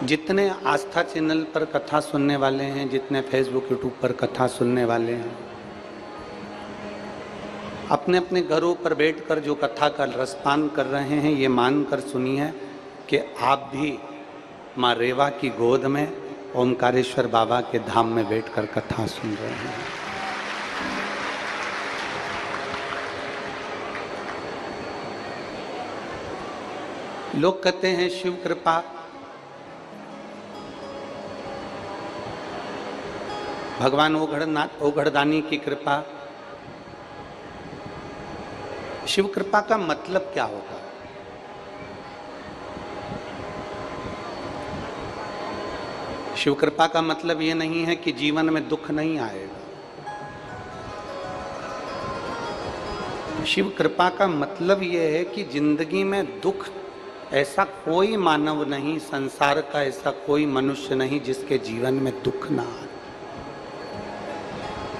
जितने आस्था चैनल पर कथा सुनने वाले हैं, जितने फेसबुक यूट्यूब पर कथा सुनने वाले हैं, अपने अपने घरों पर बैठकर जो कथा का रसपान कर रहे हैं, ये मानकर सुनिए कि आप भी माँ रेवा की गोद में ओमकारेश्वर बाबा के धाम में बैठकर कथा सुन रहे हैं। लोग कहते हैं शिव कृपा, भगवान ओघड़दानी की कृपा। शिव कृपा का मतलब क्या होगा? शिव कृपा का मतलब ये नहीं है कि जीवन में दुख नहीं आएगा। शिव कृपा का मतलब ये है कि जिंदगी में दुख ऐसा कोई मानव नहीं, संसार का ऐसा कोई मनुष्य नहीं जिसके जीवन में दुख ना आए।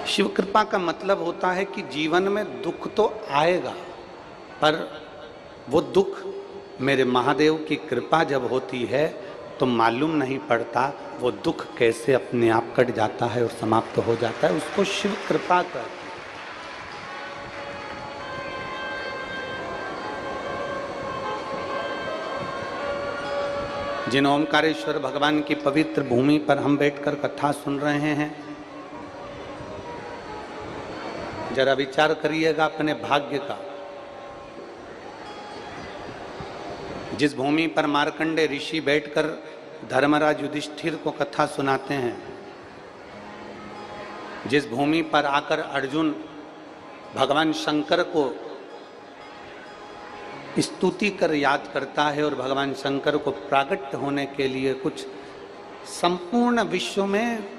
शिव कृपा का मतलब होता है कि जीवन में दुख तो आएगा, पर वो दुख मेरे महादेव की कृपा जब होती है तो मालूम नहीं पड़ता वो दुख कैसे अपने आप कट जाता है और समाप्त हो जाता है। उसको शिव कृपा कहते हैं। जिन ओमकारेश्वर भगवान की पवित्र भूमि पर हम बैठकर कथा सुन रहे हैं, जरा विचार करिएगा अपने भाग्य का। जिस भूमि पर मार्कंडे ऋषि बैठकर धर्मराज युधिष्ठिर को कथा सुनाते हैं, जिस भूमि पर आकर अर्जुन भगवान शंकर को स्तुति कर याद करता है और भगवान शंकर को प्राकट होने के लिए कुछ संपूर्ण विश्व में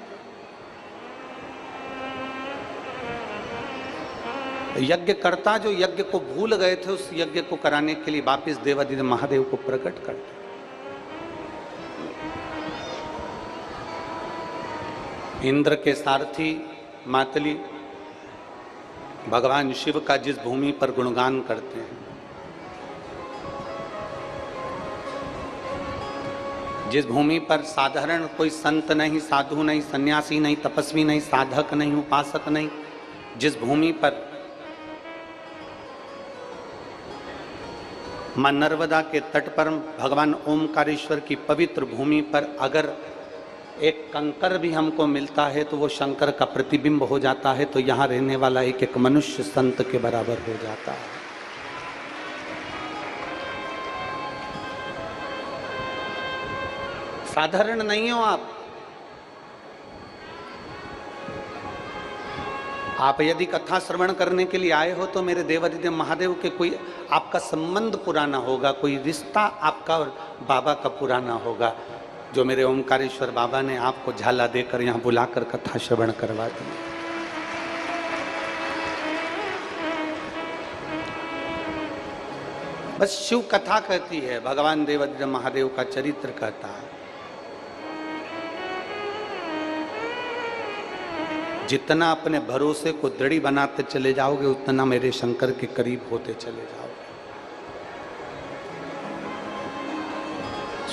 यज्ञकर्ता जो यज्ञ को भूल गए थे, उस यज्ञ को कराने के लिए वापिस देवादिदेव महादेव को प्रकट करते। इंद्र के सारथी मातली भगवान शिव का जिस भूमि पर गुणगान करते हैं, जिस भूमि पर साधारण कोई संत नहीं, साधु नहीं, सन्यासी नहीं, तपस्वी नहीं, साधक नहीं, उपासक नहीं, जिस भूमि पर मां नर्मदा के तट पर भगवान ओमकारेश्वर की पवित्र भूमि पर अगर एक कंकर भी हमको मिलता है तो वो शंकर का प्रतिबिंब हो जाता है, तो यहाँ रहने वाला एक एक मनुष्य संत के बराबर हो जाता है। साधारण नहीं हो आप यदि कथा श्रवण करने के लिए आए हो तो मेरे देवादिदेव महादेव के कोई आपका संबंध पुराना होगा, कोई रिश्ता आपका और बाबा का पुराना होगा, जो मेरे ओमकारेश्वर बाबा ने आपको झाला देकर यहाँ बुलाकर कथा श्रवण करवा दी। बस शिव कथा कहती है, भगवान देवादिदेव महादेव का चरित्र कहता है। जितना अपने भरोसे को दृढ़ बनाते चले जाओगे, उतना मेरे शंकर के करीब होते चले जाओगे।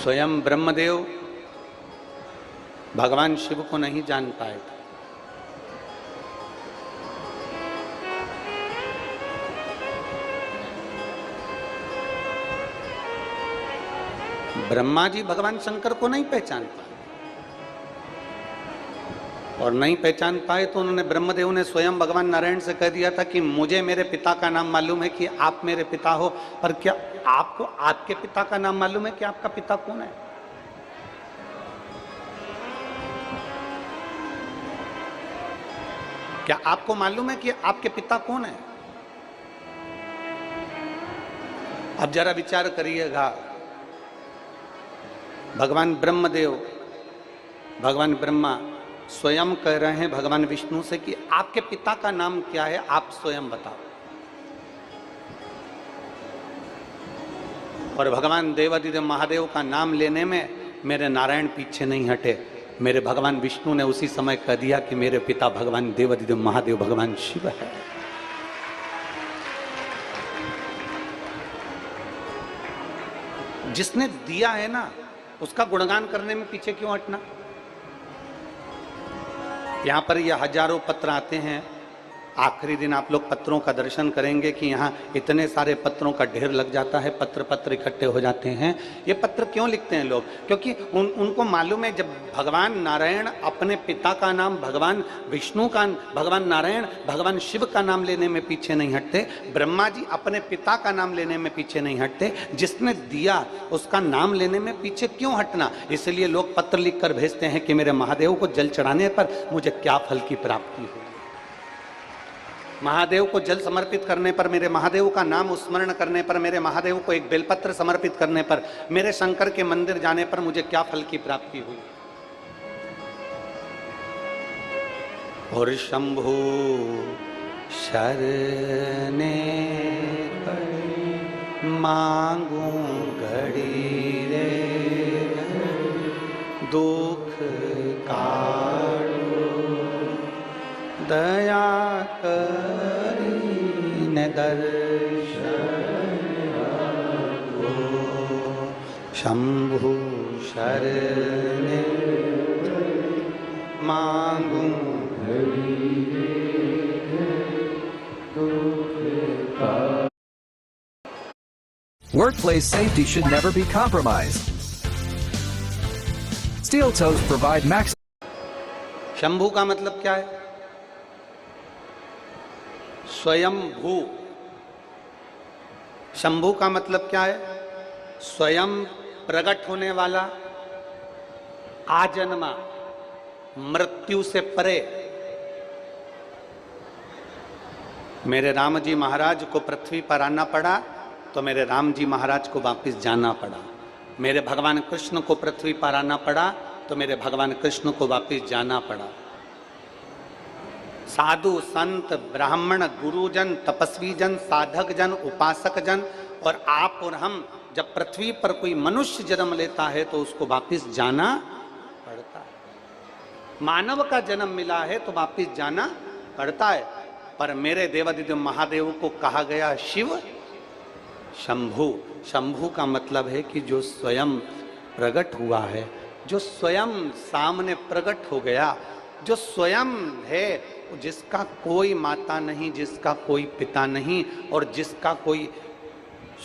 स्वयं ब्रह्मदेव भगवान शिव को नहीं जान पाए थे। ब्रह्मा जी भगवान शंकर को नहीं पहचान पाए, और नहीं पहचान पाए तो उन्होंने ब्रह्मदेव ने स्वयं भगवान नारायण से कह दिया था कि मुझे मेरे पिता का नाम मालूम है कि आप मेरे पिता हो, पर क्या आपको आपके पिता का नाम मालूम है कि आपका पिता कौन है? क्या आपको मालूम है कि आपके पिता कौन है? अब जरा विचार करिएगा, भगवान ब्रह्मदेव, भगवान ब्रह्मा स्वयं कह रहे हैं भगवान विष्णु से कि आपके पिता का नाम क्या है, आप स्वयं बताओ। और भगवान देवादिदेव महादेव का नाम लेने में मेरे नारायण पीछे नहीं हटे। मेरे भगवान विष्णु ने उसी समय कह दिया कि मेरे पिता भगवान देवादिदेव महादेव भगवान शिव है। जिसने दिया है ना, उसका गुणगान करने में पीछे क्यों हटना? यहां पर ये हजारों पत्र आते हैं, आखिरी दिन आप लोग पत्रों का दर्शन करेंगे कि यहाँ इतने सारे पत्रों का ढेर लग जाता है, पत्र इकट्ठे हो जाते हैं। ये पत्र क्यों लिखते हैं लोग? क्योंकि उनको मालूम है जब भगवान नारायण अपने पिता का नाम भगवान विष्णु का, भगवान नारायण भगवान शिव का नाम लेने में पीछे नहीं हटते, ब्रह्मा जी अपने पिता का नाम लेने में पीछे नहीं हटते, जिसने दिया उसका नाम लेने में पीछे क्यों हटना? इसलिए लोग पत्र लिखकर भेजते हैं कि मेरे महादेव को जल चढ़ाने पर मुझे क्या फल की प्राप्ति हो, महादेव को जल समर्पित करने पर, मेरे महादेव का नाम स्मरण करने पर, मेरे महादेव को एक बेलपत्र समर्पित करने पर, मेरे शंकर के मंदिर जाने पर मुझे क्या फल की प्राप्ति हुई। और शंभु शरणे मांगू घड़ी रे दुख काटो दया करीने दर्शन को शंभु शरणे मांगू। Workplace safety should never be compromised. Steel toes provide maximum. Shambhu का मतलब क्या है? स्वयं भू। शंभु का मतलब क्या है? स्वयं प्रकट होने वाला, आजन्मा, मृत्यु से परे। मेरे राम जी महाराज को पृथ्वी पर आना पड़ा तो मेरे राम जी महाराज को वापस जाना पड़ा। मेरे भगवान कृष्ण को पृथ्वी पर आना पड़ा तो मेरे भगवान कृष्ण को वापस जाना पड़ा। साधु संत ब्राह्मण गुरुजन तपस्वी जन साधक जन उपासक जन और आप और हम जब पृथ्वी पर कोई मनुष्य जन्म लेता है तो उसको वापस जाना पड़ता है। मानव का जन्म मिला है तो वापस जाना पड़ता है। पर मेरे देवादिदेव महादेव को कहा गया शिव शंभु। शंभु का मतलब है कि जो स्वयं प्रकट हुआ है, जो स्वयं सामने प्रकट हो गया, जो स्वयं है, जिसका कोई माता नहीं, जिसका कोई पिता नहीं और जिसका कोई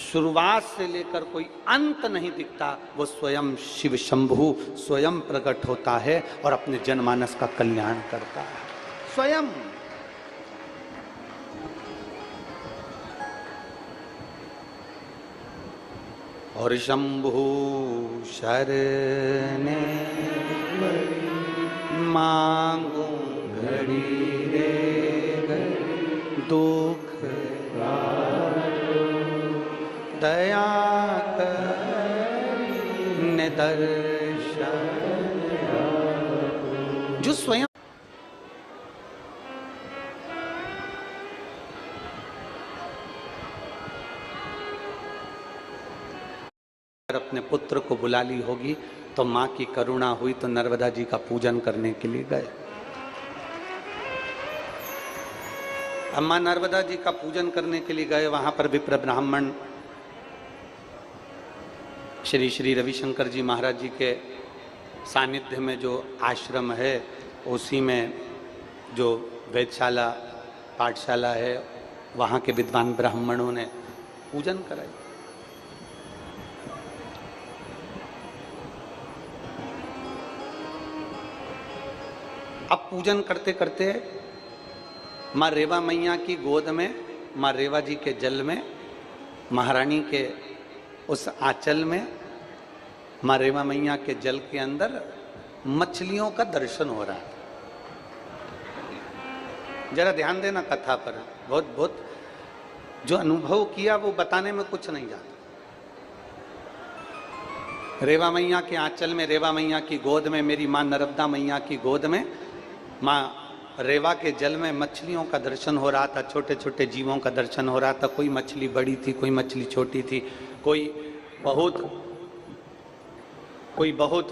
शुरुआत से लेकर कोई अंत नहीं दिखता, वो स्वयं शिव शंभु स्वयं प्रकट होता है और अपने जनमानस का कल्याण करता है स्वयं। और शंभु शरणे मांगू घड़ी रे दुख दया करीने दर्शन। जो स्वयं अपने पुत्र को बुला ली होगी तो माँ की करुणा हुई तो नर्मदा जी का पूजन करने के लिए गए। अम्मा नर्मदा जी का पूजन करने के लिए गए। वहां पर विप्र ब्राह्मण श्री श्री रविशंकर जी महाराज जी के सानिध्य में जो आश्रम है, उसी में जो वेदशाला पाठशाला है, वहाँ के विद्वान ब्राह्मणों ने पूजन कराई। अब पूजन करते करते माँ रेवा मैया की गोद में, माँ रेवा जी के जल में, महारानी के उस आंचल में, माँ रेवा मैया के जल के अंदर मछलियों का दर्शन हो रहा है। जरा ध्यान देना कथा पर, बहुत बहुत जो अनुभव किया वो बताने में कुछ नहीं जाता। रेवा मैया के आंचल में, रेवा मैया की गोद में, मेरी माँ नर्मदा मैया की गोद में, माँ रेवा के जल में मछलियों का दर्शन हो रहा था। छोटे छोटे जीवों का दर्शन हो रहा था। कोई मछली बड़ी थी, कोई मछली छोटी थी, कोई बहुत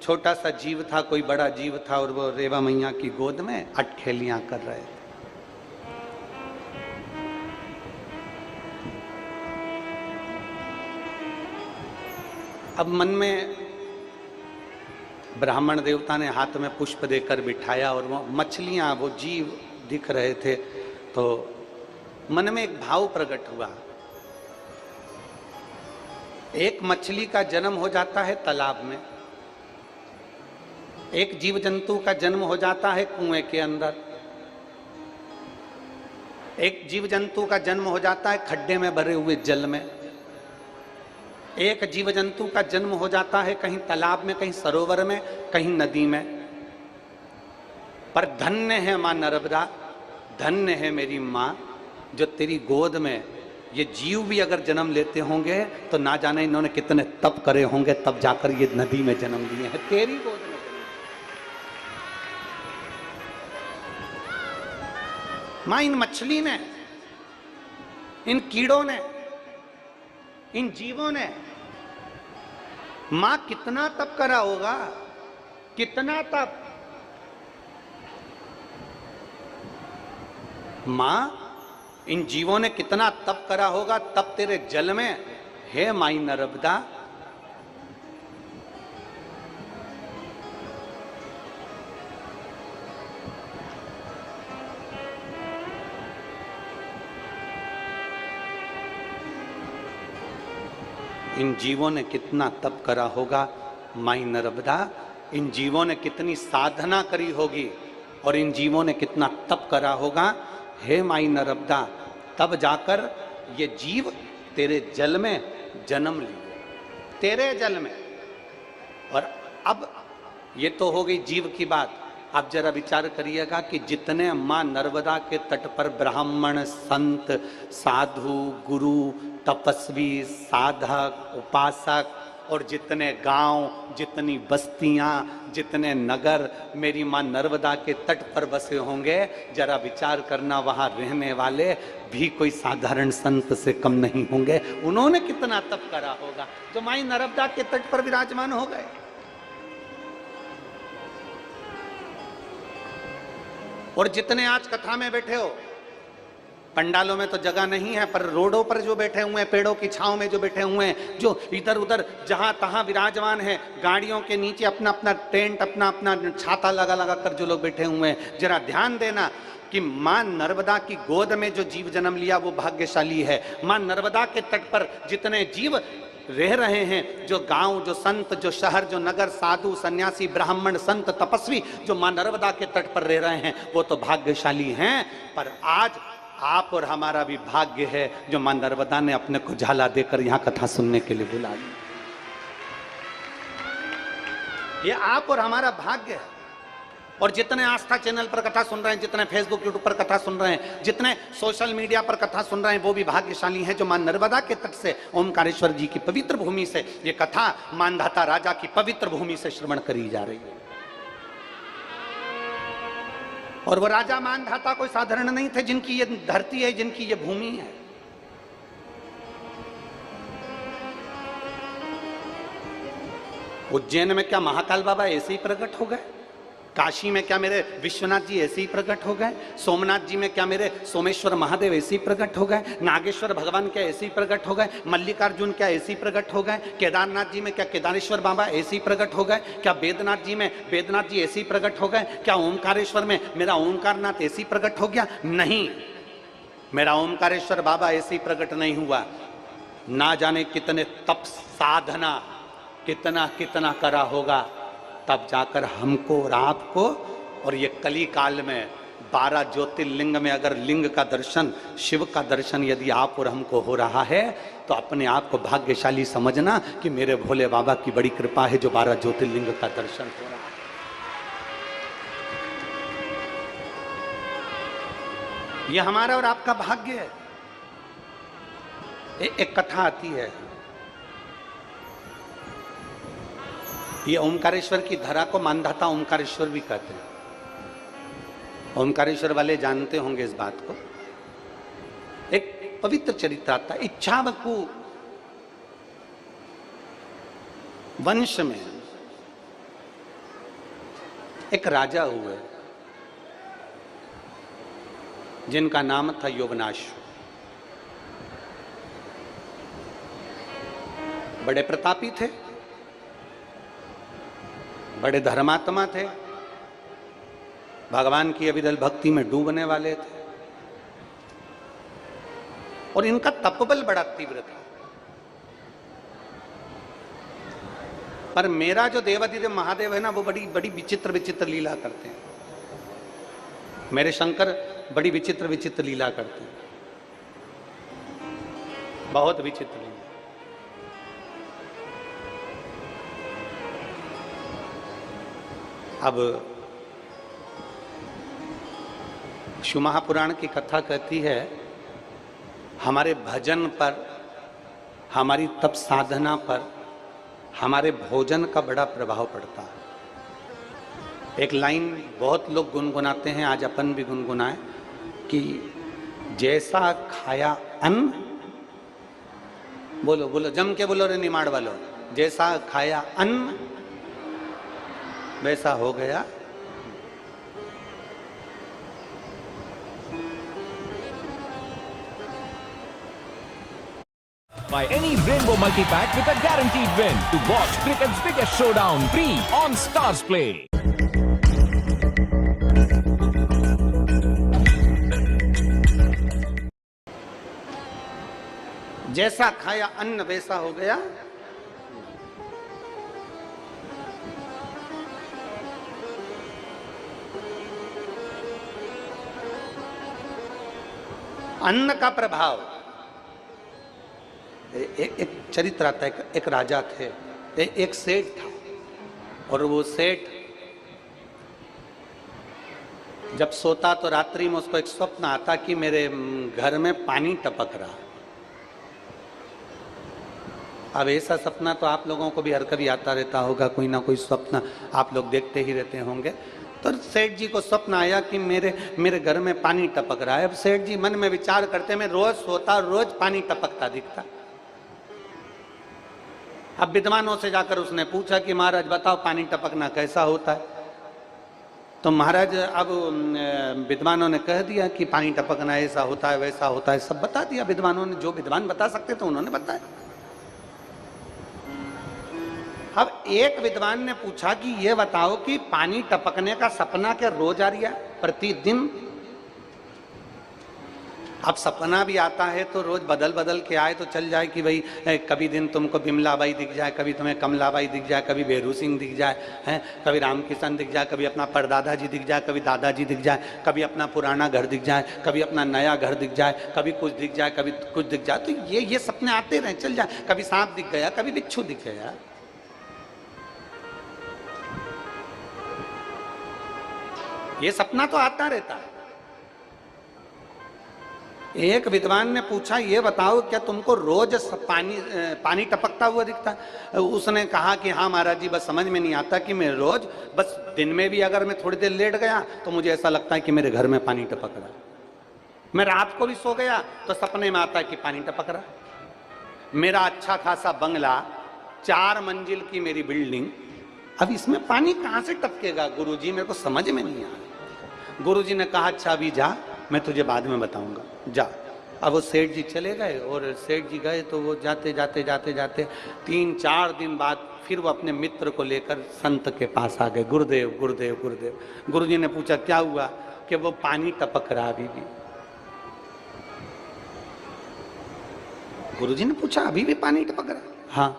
छोटा सा जीव था, कोई बड़ा जीव था, और वो रेवा मैया की गोद में अटखेलियां कर रहे थे। अब मन में ब्राह्मण देवता ने हाथ में पुष्प देकर बिठाया और वो मछलियां, वो जीव दिख रहे थे। तो मन में एक भाव प्रकट हुआ। एक मछली का जन्म हो जाता है तालाब में, एक जीव जंतु का जन्म हो जाता है कुएं के अंदर, एक जीव जंतु का जन्म हो जाता है खड्डे में भरे हुए जल में, एक जीव जंतु का जन्म हो जाता है कहीं तालाब में, कहीं सरोवर में, कहीं नदी में। पर धन्य है मां नर्मदा, धन्य है मेरी मां, जो तेरी गोद में ये जीव भी अगर जन्म लेते होंगे तो ना जाने इन्होंने कितने तप करे होंगे, तब जाकर ये नदी में जन्म लिए हैं, तेरी गोद में। मां, इन मछली ने, इन कीड़ों ने, इन जीवों ने मां कितना तप करा होगा, कितना तप। मां, इन जीवों ने कितना तप करा होगा, तप तेरे जल में है माई नर्मदा। इन जीवों ने कितना तप करा होगा माई नर्मदा, इन जीवों ने कितनी साधना करी होगी और इन जीवों ने कितना तप करा होगा हे माई नर्मदा, तब जाकर ये जीव तेरे जल में जन्म लिए, तेरे जल में। और अब ये तो हो गई जीव की बात। आप जरा विचार करिएगा कि जितने मां नर्मदा के तट पर ब्राह्मण, संत, साधु, गुरु, तपस्वी, साधक, उपासक और जितने गांव, जितनी बस्तियां, जितने नगर मेरी मां नर्मदा के तट पर बसे होंगे, जरा विचार करना वहां रहने वाले भी कोई साधारण संत से कम नहीं होंगे। उन्होंने कितना तप करा होगा जो माई नर्मदा के तट पर विराजमान हो गए। और जितने आज कथा में बैठे हो, पंडालों में तो जगह नहीं है, पर रोडों पर जो बैठे हुए हैं, पेड़ों की छांव में जो बैठे हुए हैं, जो इधर उधर जहां तहां विराजमान है, गाड़ियों के नीचे अपना अपना टेंट, अपना अपना छाता लगा लगा कर जो लोग बैठे हुए हैं, जरा ध्यान देना कि मां नर्मदा की गोद में जो जीव जन्म लिया वो भाग्यशाली है। मां नर्मदा के तट पर जितने जीव रह रहे हैं, जो गांव, जो संत, जो शहर, जो नगर, साधु, सन्यासी, ब्राह्मण, संत, तपस्वी जो मां नर्मदा के तट पर रह रहे हैं, वो तो भाग्यशाली हैं। पर आज आप और हमारा भी भाग्य है जो मां नर्मदा ने अपने को झाला देकर यहां कथा सुनने के लिए बुला लिया। ये आप और हमारा भाग्य है। और जितने आस्था चैनल पर कथा सुन रहे हैं, जितने फेसबुक यूट्यूब पर कथा सुन रहे हैं, जितने सोशल मीडिया पर कथा सुन रहे हैं, वो भी भाग्यशाली हैं जो मां नर्मदा के तट से, ओमकारेश्वर जी की पवित्र भूमि से ये कथा मानधाता राजा की पवित्र भूमि से श्रवण करी जा रही है। और वो राजा मानधाता कोई साधारण नहीं थे, जिनकी ये धरती है, जिनकी ये भूमि है। उज्जैन में क्या महाकाल बाबा ऐसे ही प्रकट हो गए? काशी में क्या मेरे विश्वनाथ जी ऐसे ही प्रकट हो गए? सोमनाथ जी में क्या मेरे सोमेश्वर महादेव ऐसे ही प्रकट हो गए? नागेश्वर भगवान क्या ऐसे ही प्रकट हो गए? मल्लिकार्जुन क्या ऐसे ही प्रकट हो गए? केदारनाथ जी में क्या केदारेश्वर बाबा ऐसे ही प्रकट हो गए? क्या वेदनाथ जी में वेदनाथ जी ऐसे ही प्रकट हो गए? क्या ओमकारेश्वर में मेरा ओमकारनाथ ऐसे ही प्रकट हो गया? नहीं, मेरा ओमकारेश्वर बाबा ऐसे ही प्रकट नहीं हुआ। ना जाने कितने तप साधना कितना कितना करा होगा, तब जाकर हमको और आपको, और ये कली काल में 12 ज्योतिर्लिंग में अगर लिंग का दर्शन, शिव का दर्शन यदि आप और हमको हो रहा है, तो अपने आप को भाग्यशाली समझना कि मेरे भोले बाबा की बड़ी कृपा है जो 12 ज्योतिर्लिंग का दर्शन हो रहा है। ये हमारा और आपका भाग्य है। एक कथा आती है, ये ओमकारेश्वर की धरा को मानधाता ओमकारेश्वर भी कहते हैं। ओमकारेश्वर वाले जानते होंगे इस बात को। एक पवित्र चरित्र आता है। इच्छावकु वंश में एक राजा हुए जिनका नाम था योगनाश। बड़े प्रतापी थे, बड़े धर्मात्मा थे, भगवान की अविरल भक्ति में डूबने वाले थे, और इनका तपबल बड़ा तीव्र था। पर मेरा जो देवाधिदेव महादेव है ना, वो बड़ी बड़ी विचित्र विचित्र लीला करते हैं। मेरे शंकर बड़ी विचित्र विचित्र लीला करते हैं, बहुत विचित्र लीला। अब शिव महापुराण की कथा कहती है, हमारे भजन पर, हमारी तप साधना पर, हमारे भोजन का बड़ा प्रभाव पड़ता है। एक लाइन बहुत लोग गुनगुनाते हैं, आज अपन भी गुनगुनाए कि जैसा खाया अन्न, बोलो बोलो जम के बोलो रे निमाड़ वालो, जैसा खाया अन्न वैसा हो गया। Buy any Rainbow Multi-Pack with a guaranteed win to watch cricket's biggest showdown free on Stars Play. जैसा खाया अन्न वैसा हो गया। अन्न का प्रभाव। एक चरित्र आता है, एक राजा थे, एक सेठ था, और वो सेठ जब सोता तो रात्रि में उसको एक स्वप्न आता कि मेरे घर में पानी टपक रहा। अब ऐसा सपना तो आप लोगों को भी हर कभी आता रहता होगा, कोई ना कोई स्वप्न आप लोग देखते ही रहते होंगे। तो सेठ जी को स्वप्न आया कि मेरे घर में पानी टपक रहा है। अब सेठ जी मन में विचार करते, मैं रोज सोता, रोज पानी टपकता दिखता। अब विद्वानों से जाकर उसने पूछा कि महाराज बताओ पानी टपकना कैसा होता है। तो महाराज अब विद्वानों ने कह दिया कि पानी टपकना ऐसा होता है वैसा होता है, सब बता दिया विद्वानों ने, जो विद्वान बता सकते थे उन्होंने बताया। अब एक विद्वान ने पूछा कि ये बताओ कि पानी टपकने का सपना क्या रोज आ रहा है, प्रतिदिन? अब सपना भी आता है तो रोज बदल बदल के आए तो चल जाए कि भाई कभी दिन तुमको बिमलाबाई दिख जाए, कभी तुम्हें कमलाबाई दिख जाए, कभी बेरू सिंह दिख जाए, हैं, कभी रामकिशन दिख जाए, कभी अपना परदादा जी दिख जाए, कभी दादाजी दिख जाए, कभी अपना पुराना घर दिख जाए, कभी अपना नया घर दिख जाए, कभी कुछ दिख जाए, कभी कुछ दिख जाए। तो ये सपने आते रहे, चल जाए। कभी सांप दिख गया, कभी बिच्छू दिख गया। ये सपना तो आता रहता है। एक विद्वान ने पूछा ये बताओ क्या तुमको रोज पानी टपकता हुआ दिखता है? उसने कहा कि हाँ महाराज जी, बस समझ में नहीं आता कि मैं रोज, बस दिन में भी अगर मैं थोड़ी देर लेट गया तो मुझे ऐसा लगता है कि मेरे घर में पानी टपक रहा है। मैं रात को भी सो गया तो सपने में आता है कि पानी टपक रहा है। मेरा अच्छा खासा बंगला, 4 मंजिल की मेरी बिल्डिंग, अब इसमें पानी कहाँ से टपकेगा गुरुजी, मेरे को समझ में नहीं आया। गुरुजी ने कहा अच्छा अभी जा, मैं तुझे बाद में बताऊंगा, जा। अब वो सेठ जी चले गए, और सेठ जी गए तो वो जाते जाते जाते जाते 3-4 दिन बाद फिर वो अपने मित्र को लेकर संत के पास आ गए। गुरुदेव गुरुदेव गुरुदेव। गुरुजी ने पूछा क्या हुआ? कि वो पानी टपक रहा अभी भी। गुरुजी ने पूछा अभी भी पानी टपक रहा? हाँ।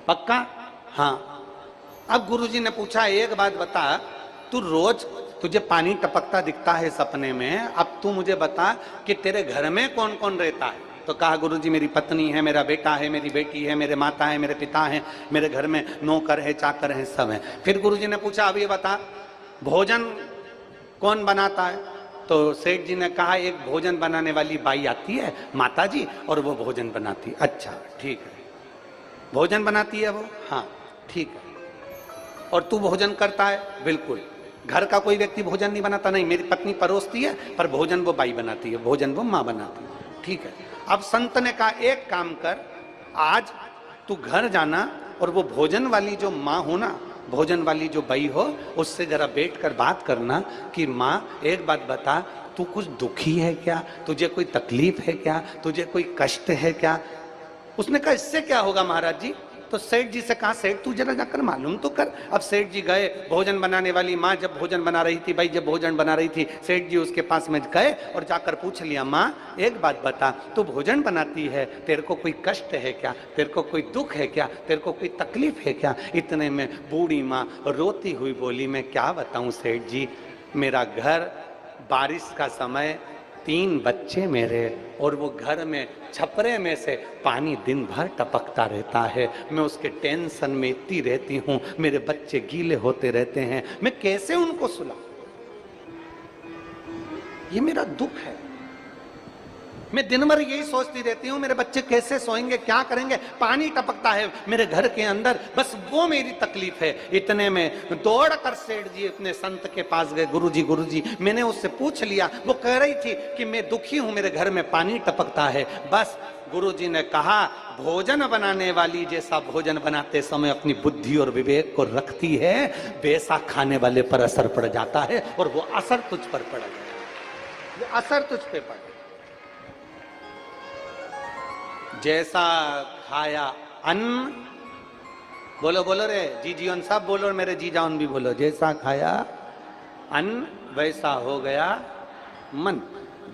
पक्का? हाँ। अब गुरुजी ने पूछा एक बात बता, तू रोज तुझे पानी टपकता दिखता है सपने में, अब तू मुझे बता कि तेरे घर में कौन कौन रहता है? तो कहा गुरुजी मेरी पत्नी है, मेरा बेटा है, मेरी बेटी है, मेरे माता है, मेरे पिता है, मेरे घर में नौकर है, चाकर है, सब है। फिर गुरुजी ने पूछा अब ये बता भोजन कौन बनाता है? तो सेठ जी ने कहा एक भोजन बनाने वाली बाई आती है माता जी, और वो भोजन बनाती है। अच्छा ठीक है, भोजन बनाती है वो? हाँ ठीक है। और तू भोजन करता है? बिल्कुल। घर का कोई व्यक्ति भोजन नहीं बनाता? नहीं, मेरी पत्नी परोसती है, पर भोजन वो बाई बनाती है, भोजन वो माँ बनाती है। ठीक है। अब संत ने कहा एक काम कर, आज तू घर जाना और वो भोजन वाली जो माँ हो ना, भोजन वाली जो बाई हो, उससे जरा बैठकर बात करना कि माँ एक बात बता, तू कुछ दुखी है क्या? तुझे कोई तकलीफ है क्या? तुझे कोई कष्ट है क्या? उसने कहा इससे क्या होगा महाराज जी, तो सेठ जी से कहा, सेठ तू जरा जाकर मालूम तो कर। अब सेठ जी गए, भोजन बनाने वाली माँ जब भोजन बना रही थी, भाई जब भोजन बना रही थी, सेठ जी उसके पास में गए और जाकर पूछ लिया, माँ एक बात बता, तू भोजन बनाती है, तेरे को कोई कष्ट है क्या, तेरे को कोई दुख है क्या, तेरे को कोई तकलीफ है क्या? इतने में बूढ़ी माँ रोती हुई बोली, मैं क्या बताऊं सेठ जी, मेरा घर, बारिश का समय, 3 बच्चे मेरे, और वो घर में छपरे में से पानी दिन भर टपकता रहता है, मैं उसके टेंशन में इतनी रहती हूं, मेरे बच्चे गीले होते रहते हैं, मैं कैसे उनको सुलाऊं? ये मेरा दुख है। मैं दिन भर यही सोचती रहती हूँ, मेरे बच्चे कैसे सोएंगे, क्या करेंगे, पानी टपकता है मेरे घर के अंदर, बस वो मेरी तकलीफ है। इतने में दौड़ कर सेठ जी अपने संत के पास गए, गुरुजी, मैंने उससे पूछ लिया, वो कह रही थी कि मैं दुखी हूं, मेरे घर में पानी टपकता है। बस गुरुजी ने कहा, भोजन बनाने वाली जैसा भोजन बनाते समय अपनी बुद्धि और विवेक को रखती है, वैसा खाने वाले पर असर पड़ जाता है, और वो असर तुझ पर पड़ जाता है, वो असर तुझ पे पड़। जैसा खाया अन्न, बोलो बोलो रे जी जीवन सब बोलो, मेरे जी जान भी बोलो, जैसा खाया अन्न वैसा हो गया मन।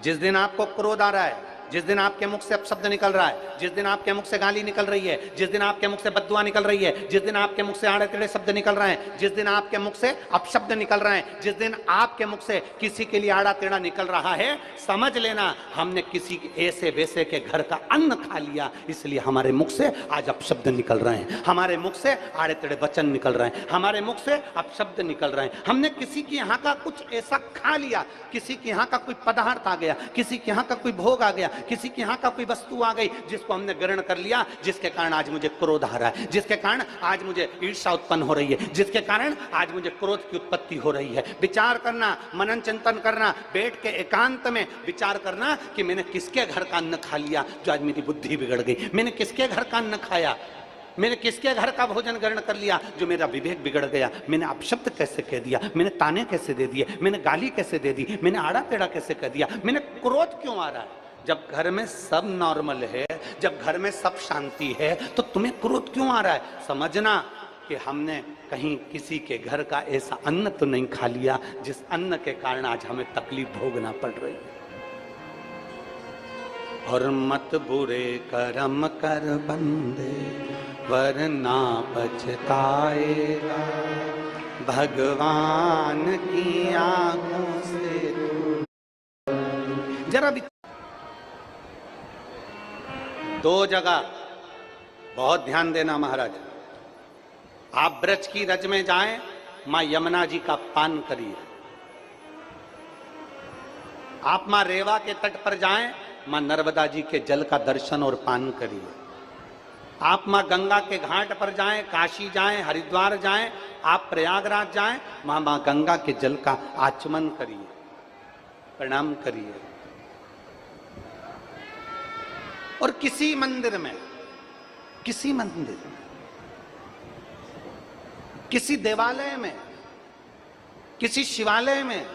जिस दिन आपको क्रोध आ रहा है, जिस दिन आपके मुख से अपशब्द निकल रहा है, जिस दिन आपके मुख से गाली निकल रही है, जिस दिन आपके मुख से बद्दुआ निकल रही है, जिस दिन आपके मुख से आड़े टेढ़े शब्द निकल रहे हैं, जिस दिन आपके मुख से अपशब्द निकल रहे हैं, जिस दिन आपके मुख से किसी के लिए आड़ा टेढ़ा निकल रहा है, समझ लेना हमने किसी ऐसे वैसे के घर का अन्न खा लिया, इसलिए हमारे मुख से आज अपशब्द निकल रहे हैं, हमारे मुख से आड़े टेढ़े वचन निकल रहे हैं, हमारे मुख से अपशब्द निकल रहे हैं। हमने किसी के यहाँ का कुछ ऐसा खा लिया, किसी के यहाँ का कोई पदार्थ आ गया, किसी के यहाँ का कोई भोग आ गया, किसी के यहाँ का कोई वस्तु आ गई जिसको हमने ग्रहण कर लिया, जिसके कारण आज मुझे क्रोध आ रहा है, जिसके कारण आज मुझे ईर्ष्या उत्पन्न हो रही है, जिसके कारण आज मुझे क्रोध की उत्पत्ति हो रही है। विचार करना, मनन चिंतन करना, बैठ के एकांत में विचार करना कि मैंने किसके घर का अन्न खा लिया जो आज मेरी बुद्धि बिगड़ गई, मैंने किसके घर का अन्न खाया, मैंने किसके घर का भोजन ग्रहण कर लिया जो मेरा विवेक बिगड़ गया, मैंने अपशब्द कैसे कह दिया, मैंने ताने कैसे दे दिए, मैंने गाली कैसे दे दी, मैंने आड़ा टेढ़ा कैसे कह दिया, मैंने क्रोध क्यों आ रहा है? जब घर में सब नॉर्मल है, जब घर में सब शांति है, तो तुम्हें क्रोध क्यों आ रहा है? समझना कि हमने कहीं किसी के घर का ऐसा अन्न तो नहीं खा लिया जिस अन्न के कारण आज हमें तकलीफ भोगना पड़ रही है। और मत बुरे कर्म कर बंदे वरना पछताएगा, भगवान की आंखों से जरा भी। 2 जगह बहुत ध्यान देना महाराज, आप ब्रज की रज में जाएं, मां यमुना जी का पान करिए। आप मां रेवा के तट पर जाएं, मां नर्मदा जी के जल का दर्शन और पान करिए। आप मां गंगा के घाट पर जाएं, काशी जाएं, हरिद्वार जाएं, आप प्रयागराज जाएं, मां गंगा के जल का आचमन करिए, प्रणाम करिए। और किसी मंदिर में, किसी मंदिर में, किसी देवालय में, किसी शिवालय में,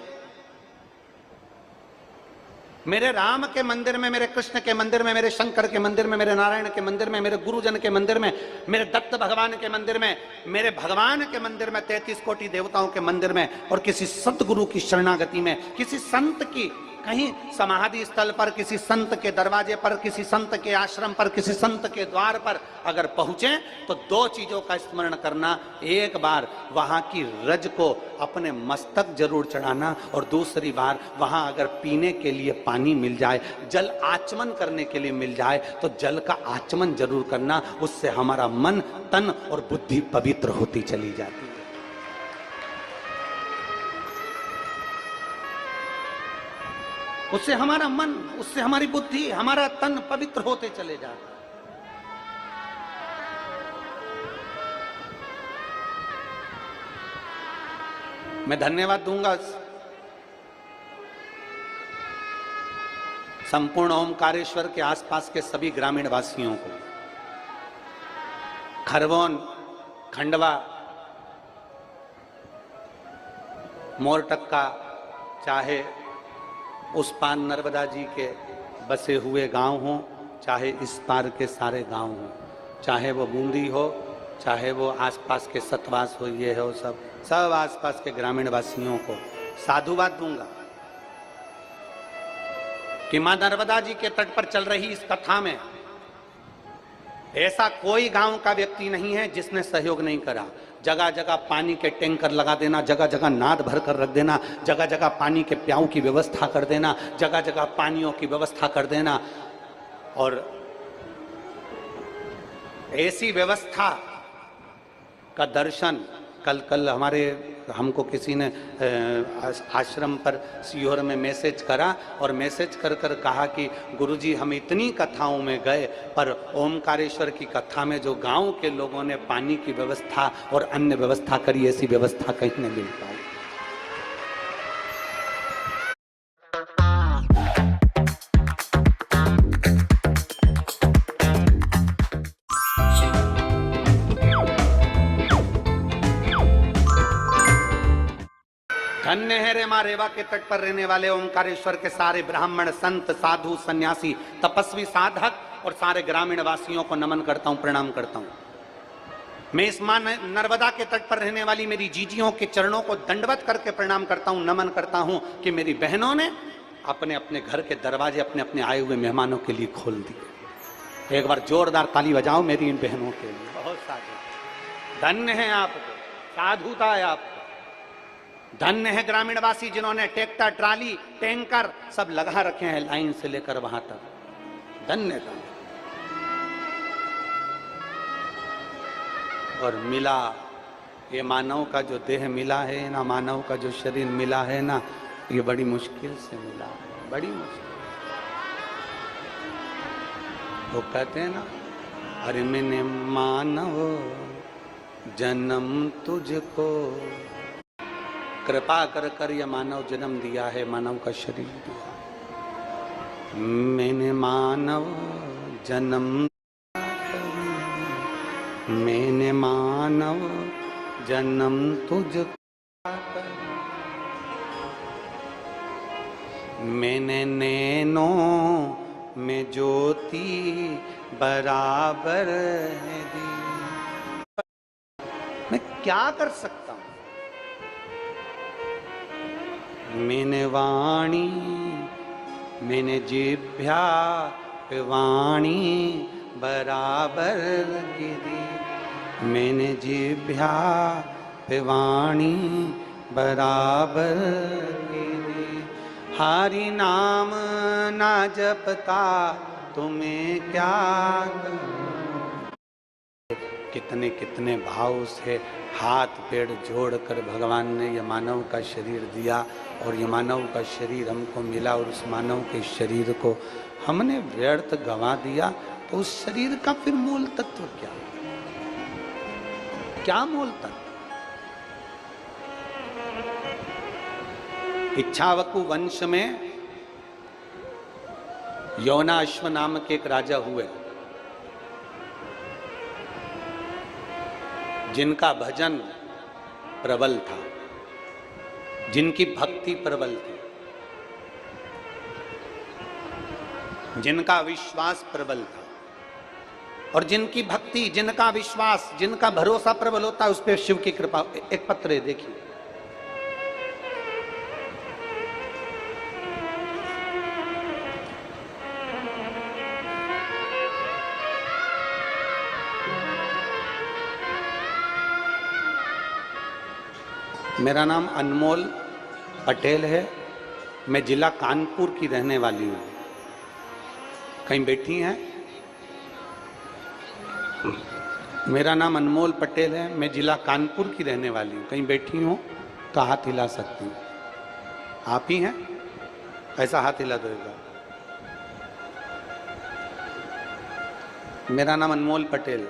मेरे राम के मंदिर में, मेरे कृष्ण के मंदिर में, मेरे शंकर के मंदिर में, मेरे नारायण के मंदिर में, मेरे गुरुजन के मंदिर में, मेरे दत्त भगवान के मंदिर में, मेरे भगवान के मंदिर में, 33 कोटि देवताओं के मंदिर में, और किसी सतगुरु की शरणागति में, किसी संत की कहीं समाधि स्थल पर, किसी संत के दरवाजे पर, किसी संत के आश्रम पर, किसी संत के द्वार पर अगर पहुंचे तो 2 चीजों का स्मरण करना। एक बार वहां की रज को अपने मस्तक जरूर चढ़ाना, और दूसरी बार वहां अगर पीने के लिए पानी मिल जाए, जल आचमन करने के लिए मिल जाए, तो जल का आचमन जरूर करना। उससे हमारा मन, तन और बुद्धि पवित्र होती चली जाती है। उससे हमारा मन, उससे हमारी बुद्धि, हमारा तन पवित्र होते चले जाता है। मैं धन्यवाद दूंगा संपूर्ण ओमकारेश्वर के आसपास के सभी ग्रामीण वासियों को। खरगोन, खंडवा, मोरटक्का, चाहे उस पार नर्मदा जी के बसे हुए गांव हों, चाहे इस पार के सारे गांव हों, चाहे वो बूंदी हो, चाहे वो आसपास के सतवास हो, ये हो, सब आसपास के ग्रामीण वासियों को साधुवाद दूंगा कि मां नर्मदा जी के तट पर चल रही इस कथा में ऐसा कोई गांव का व्यक्ति नहीं है जिसने सहयोग नहीं करा। जगह जगह पानी के टैंकर लगा देना, जगह जगह नाद भर कर रख देना, जगह जगह पानी के प्याऊ की व्यवस्था कर देना, जगह जगह पानियों की व्यवस्था कर देना। और ऐसी व्यवस्था का दर्शन कल हमको किसी ने आश्रम पर सीहोर में मैसेज करा और मैसेज कर कर कहा कि गुरुजी हम इतनी कथाओं में गए पर ओमकारेश्वर की कथा में जो गांव के लोगों ने पानी की व्यवस्था और अन्य व्यवस्था करी, ऐसी व्यवस्था कहीं नहीं मिल पाई। धन्य है रे मां रेवा के तट पर रहने वाले ओमकारेश्वर के सारे ब्राह्मण, संत, साधु, सन्यासी, तपस्वी, साधक और सारे ग्रामीण वासियों को नमन करता हूं, प्रणाम करता हूं। मैं इस मां नर्मदा के तट पर रहने वाली मेरी जीजियों के चरणों को दंडवत करके प्रणाम करता हूं, नमन करता हूं कि मेरी बहनों ने अपने अपने घर के दरवाजे अपने अपने आए हुए मेहमानों के लिए खोल दिए। एक बार जोरदार ताली बजाओ मेरी इन बहनों के लिए। बहुत साधु, धन्य है आपको, साधुता है आपको। धन्य है ग्रामीणवासी जिन्होंने ट्रैक्टर, ट्राली, टैंकर सब लगा रखे हैं लाइन से लेकर वहां तक। धन्य का। और मिला ये मानव का जो देह मिला है ना, मानव का जो शरीर मिला है ना, ये बड़ी मुश्किल से मिला है, बड़ी मुश्किल। वो कहते हैं ना, अरे मैंने मानव जन्म तुझको, कृपा कर कर यह मानव जन्म दिया है, मानव का शरीर दिया। मैंने मानव जन्म, मैंने मानव जन्म तुझको, मैंने नैनों में ज्योति बराबर दी। मैं क्या कर सकता हूं? मैंने वाणी, मैंने जिभ्या वाणी बराबर गिरी, मैंने जिभ्या वाणी बराबर गिरी। हरि नाम ना जपता तुम्हें क्या करूं। कितने कितने भाव से हाथ पैर जोड़कर भगवान ने यह मानव का शरीर दिया और ये मानव का शरीर हमको मिला और उस मानव के शरीर को हमने व्यर्थ गंवा दिया। तो उस शरीर का फिर मूल तत्व क्या, क्या मूल तत्व? इच्छावकु वंश में यौनाश्व नाम के एक राजा हुए जिनका भजन प्रबल था, जिनकी भक्ति प्रबल थी, जिनका विश्वास प्रबल था। और जिनकी भक्ति, जिनका विश्वास, जिनका भरोसा प्रबल होता है उस पर शिव की कृपा। एक पत्र है, देखिए। मेरा नाम अनमोल पटेल है, मैं जिला कानपुर की रहने वाली हूँ। कहीं बैठी हैं? मेरा नाम अनमोल पटेल है, मैं जिला कानपुर की रहने वाली हूँ। कहीं बैठी हूँ तो हाथ हिला सकती हूँ। आप ही हैं? ऐसा हाथ हिला दो एक बार। मेरा नाम अनमोल पटेल।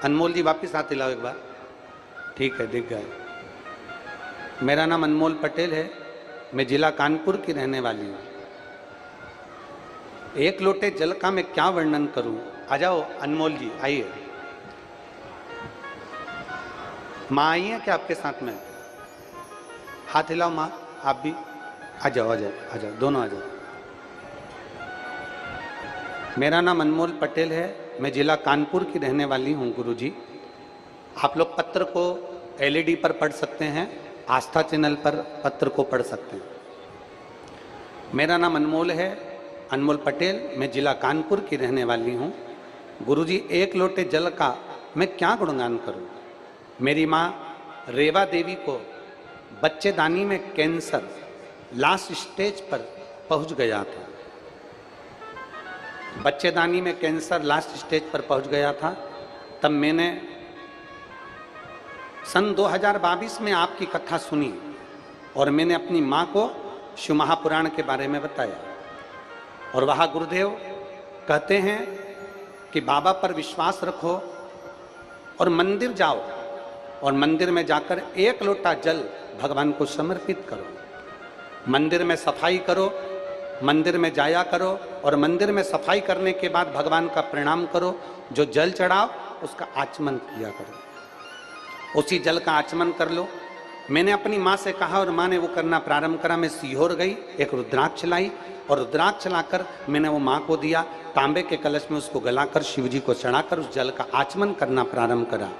अनमोल जी वापिस हाथ हिलाओ एक बार। ठीक है, दिख गए। मेरा नाम अनमोल पटेल है, मैं जिला कानपुर की रहने वाली हूँ। एक लोटे जल का मैं क्या वर्णन करूं? आ जाओ अनमोल जी, आइए। माँ आई है क्या आपके साथ में? हाथ हिलाओ माँ, आप भी आ जाओ, आ जाओ, आ जाओ, दोनों आ जाओ। मेरा नाम अनमोल पटेल है, मैं जिला कानपुर की रहने वाली हूँ गुरुजी। आप लोग पत्र को एलईडी पर पढ़ सकते हैं, आस्था चैनल पर पत्र को पढ़ सकते हैं। मेरा नाम अनमोल है, अनमोल पटेल। मैं जिला कानपुर की रहने वाली हूँ। गुरुजी, एक लोटे जल का मैं क्या गुणगान करूँ। मेरी माँ रेवा देवी को बच्चेदानी में कैंसर लास्ट स्टेज पर पहुँच गया था। बच्चेदानी में कैंसर लास्ट स्टेज पर पहुँच गया था। तब मैंने सन 2022 में आपकी कथा सुनी और मैंने अपनी माँ को शिव महापुराण के बारे में बताया। और वहाँ गुरुदेव कहते हैं कि बाबा पर विश्वास रखो और मंदिर जाओ और मंदिर में जाकर एक लोटा जल भगवान को समर्पित करो। मंदिर में सफाई करो, मंदिर में जाया करो और मंदिर में सफाई करने के बाद भगवान का प्रणाम करो। जो जल चढ़ाओ उसका आचमन किया करो, उसी जल का आचमन कर लो। मैंने अपनी माँ से कहा और माँ ने वो करना प्रारंभ करा। मैं सीहोर गई, एक रुद्राक्ष लाई और रुद्राक्ष लाकर मैंने वो माँ को दिया। तांबे के कलश में उसको गलाकर शिवजी को चढ़ाकर उस जल का आचमन करना प्रारंभ करा।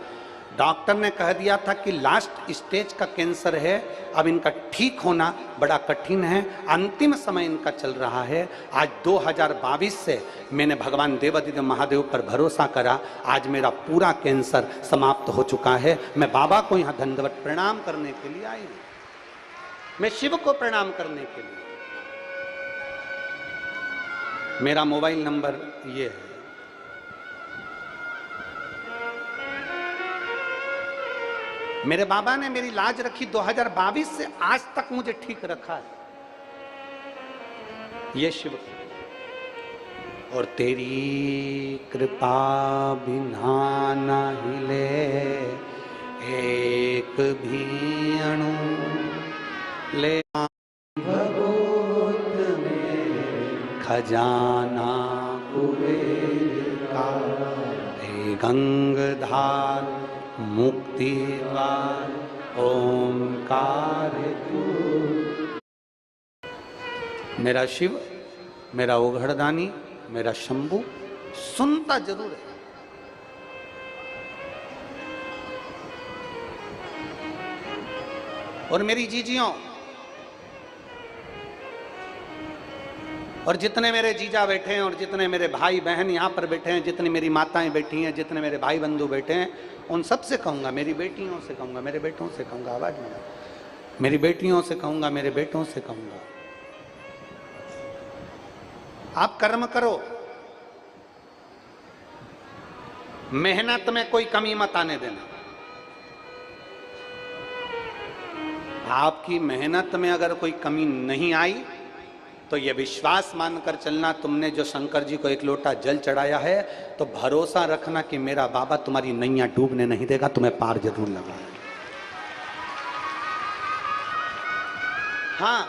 डॉक्टर ने कह दिया था कि लास्ट स्टेज का कैंसर है, अब इनका ठीक होना बड़ा कठिन है, अंतिम समय इनका चल रहा है। आज 2022 से मैंने भगवान देवादिदेव महादेव पर भरोसा करा। आज मेरा पूरा कैंसर समाप्त हो चुका है। मैं बाबा को यहाँ दंडवत प्रणाम करने के लिए आई हूँ, मैं शिव को प्रणाम करने के लिए। मेरा मोबाइल नंबर ये है। मेरे बाबा ने मेरी लाज रखी 2022 से आज तक मुझे ठीक रखा है, ये शिव। और तेरी कृपा बिना न हिले एक भी अणु, ले भगवत में खजाना कुबेर का, हे गंगधार मुक्तिवार ओंकार तू। मेरा शिव, मेरा ओघड़दानी, मेरा शंभू सुनता जरूर है। और मेरी जीजियों और जितने मेरे जीजा बैठे हैं और जितने मेरे भाई बहन यहाँ पर बैठे हैं, जितनी मेरी माताएं बैठी हैं, जितने मेरे भाई बंधु बैठे हैं, उन सब से कहूँगा, मेरी बेटियों से कहूँगा, मेरे बेटों से कहूँगा, आवाज में, मेरी बेटियों से कहूँगा, मेरे बेटों से कहूँगा, आप कर्म करो, मेहनत में कोई कमी मत आने देना। आपकी मेहनत में अगर कोई कमी नहीं आई तो ये विश्वास मानकर चलना, तुमने जो शंकर जी को एक लोटा जल चढ़ाया है तो भरोसा रखना कि मेरा बाबा तुम्हारी नैया डूबने नहीं देगा, तुम्हें पार जरूर लगाएगा। हाँ,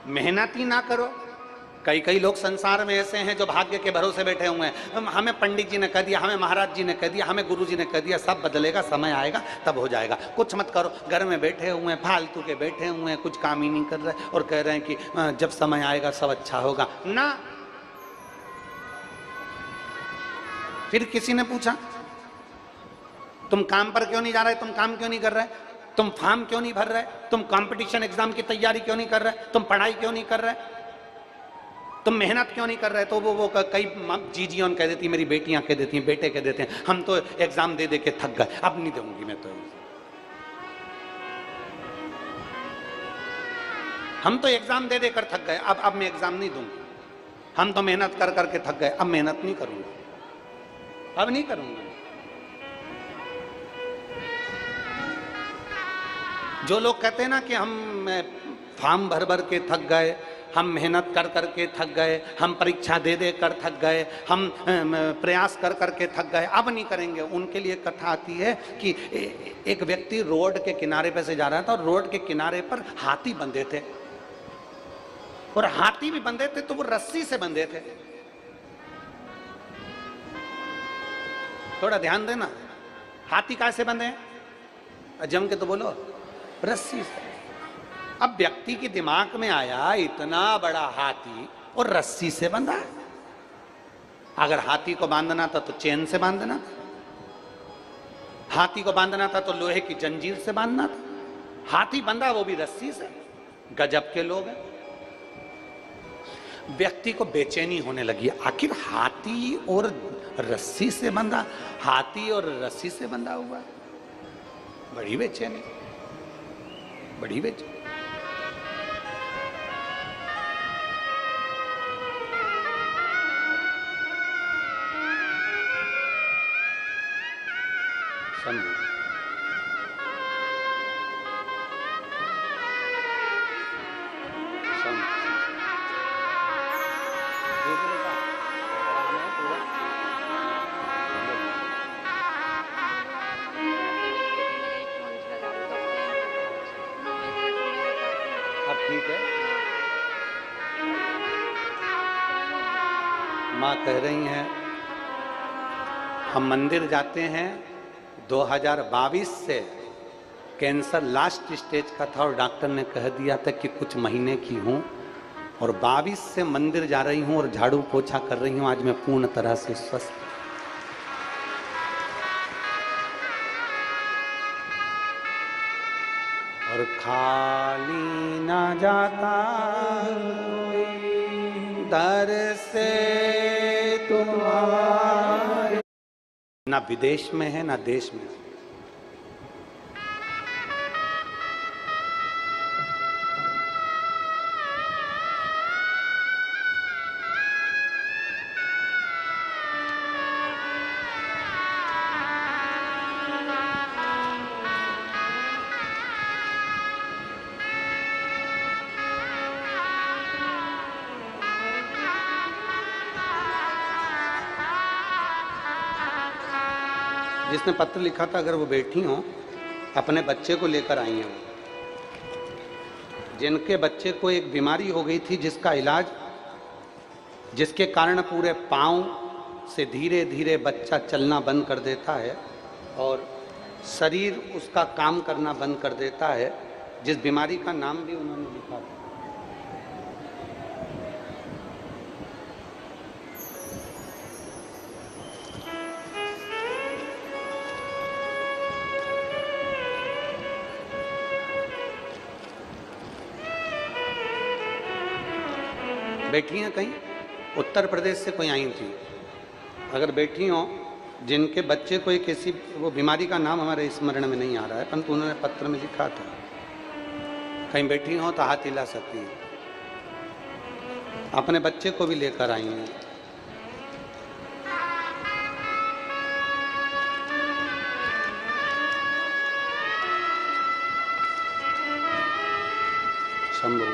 मेहनत ही ना करो। कई कई लोग संसार में ऐसे हैं जो भाग्य के भरोसे बैठे हुए हैं। हमें पंडित जी ने कह दिया, हमें महाराज जी ने कह दिया, हमें गुरु जी ने कह दिया, सब बदलेगा, समय आएगा तब हो जाएगा। कुछ मत करो, घर में बैठे हुए हैं, फालतू के बैठे हुए हैं, कुछ काम ही नहीं कर रहे और कह रहे हैं कि जब समय आएगा सब अच्छा होगा ना। फिर किसी ने पूछा तुम काम पर क्यों नहीं जा रहे, तुम काम क्यों नहीं कर रहे, तुम फॉर्म क्यों नहीं भर रहे, तुम कंपटीशन एग्जाम की तैयारी क्यों नहीं कर रहे, तुम पढ़ाई क्यों नहीं कर रहे, तुम मेहनत क्यों नहीं कर रहे। तो वो कई जीजियों कह देती, मेरी बेटियां कह देती हैं, बेटे कह देते हैं, हम तो एग्जाम दे दे के थक गए, अब नहीं दूंगी मैं तो, हम तो एग्जाम दे देकर थक गए, अब मैं एग्जाम नहीं दूंगी, हम तो मेहनत कर करके थक गए, अब मेहनत नहीं करूंगा, अब नहीं करूंगा। जो लोग कहते हैं ना कि हम फॉर्म भर भर के थक गए, हम मेहनत कर कर के थक गए, हम परीक्षा दे दे कर थक गए, हम प्रयास कर कर के थक गए, अब नहीं करेंगे, उनके लिए कथा आती है कि एक व्यक्ति रोड के किनारे पे से जा रहा था और रोड के किनारे पर हाथी बंधे थे और हाथी भी बंधे थे तो वो रस्सी से बंधे थे। थोड़ा ध्यान देना, हाथी कैसे बंधे हैं, जम के तो बोलो, रस्सी से। अब व्यक्ति के दिमाग में आया इतना बड़ा हाथी और रस्सी से बंधा, अगर हाथी को बांधना था तो चेन से बांधना, हाथी को बांधना था तो लोहे की जंजीर से बांधना था, हाथी बंधा वो भी रस्सी से। गजब के लोग हैं। व्यक्ति को बेचैनी होने लगी, आखिर हाथी और रस्सी से बंधा, हाथी और रस्सी से बंधा हुआ, बड़ी बेचैनी, बड़ी बेचैनी। अब ठीक है। माँ कह रही हैं हम मंदिर जाते हैं, 2022 से कैंसर लास्ट स्टेज का था और डॉक्टर ने कह दिया था कि कुछ महीने की हूँ, और 22 से मंदिर जा रही हूँ और झाड़ू पोछा कर रही हूँ। आज मैं पूर्ण तरह से स्वस्थ। और खाली ना जाता दर से तुम्हारे, ना विदेश में है ना देश में। जिसने पत्र लिखा था, अगर वो बैठी हो, अपने बच्चे को लेकर आई हैं। जिनके बच्चे को एक बीमारी हो गई थी जिसका इलाज, जिसके कारण पूरे पाँव से धीरे धीरे बच्चा चलना बंद कर देता है और शरीर उसका काम करना बंद कर देता है, जिस बीमारी का नाम भी उन्होंने लिखा था। बैठी हैं कहीं, उत्तर प्रदेश से कोई आई थी। अगर बैठी हो, जिनके बच्चे को एक ऐसी, वो बीमारी का नाम हमारे स्मरण में नहीं आ रहा है, परंतु उन्होंने पत्र में लिखा था, कहीं बैठी हो तो हाथ हिला सकती हैं। अपने बच्चे को भी लेकर आई हैं। शंभू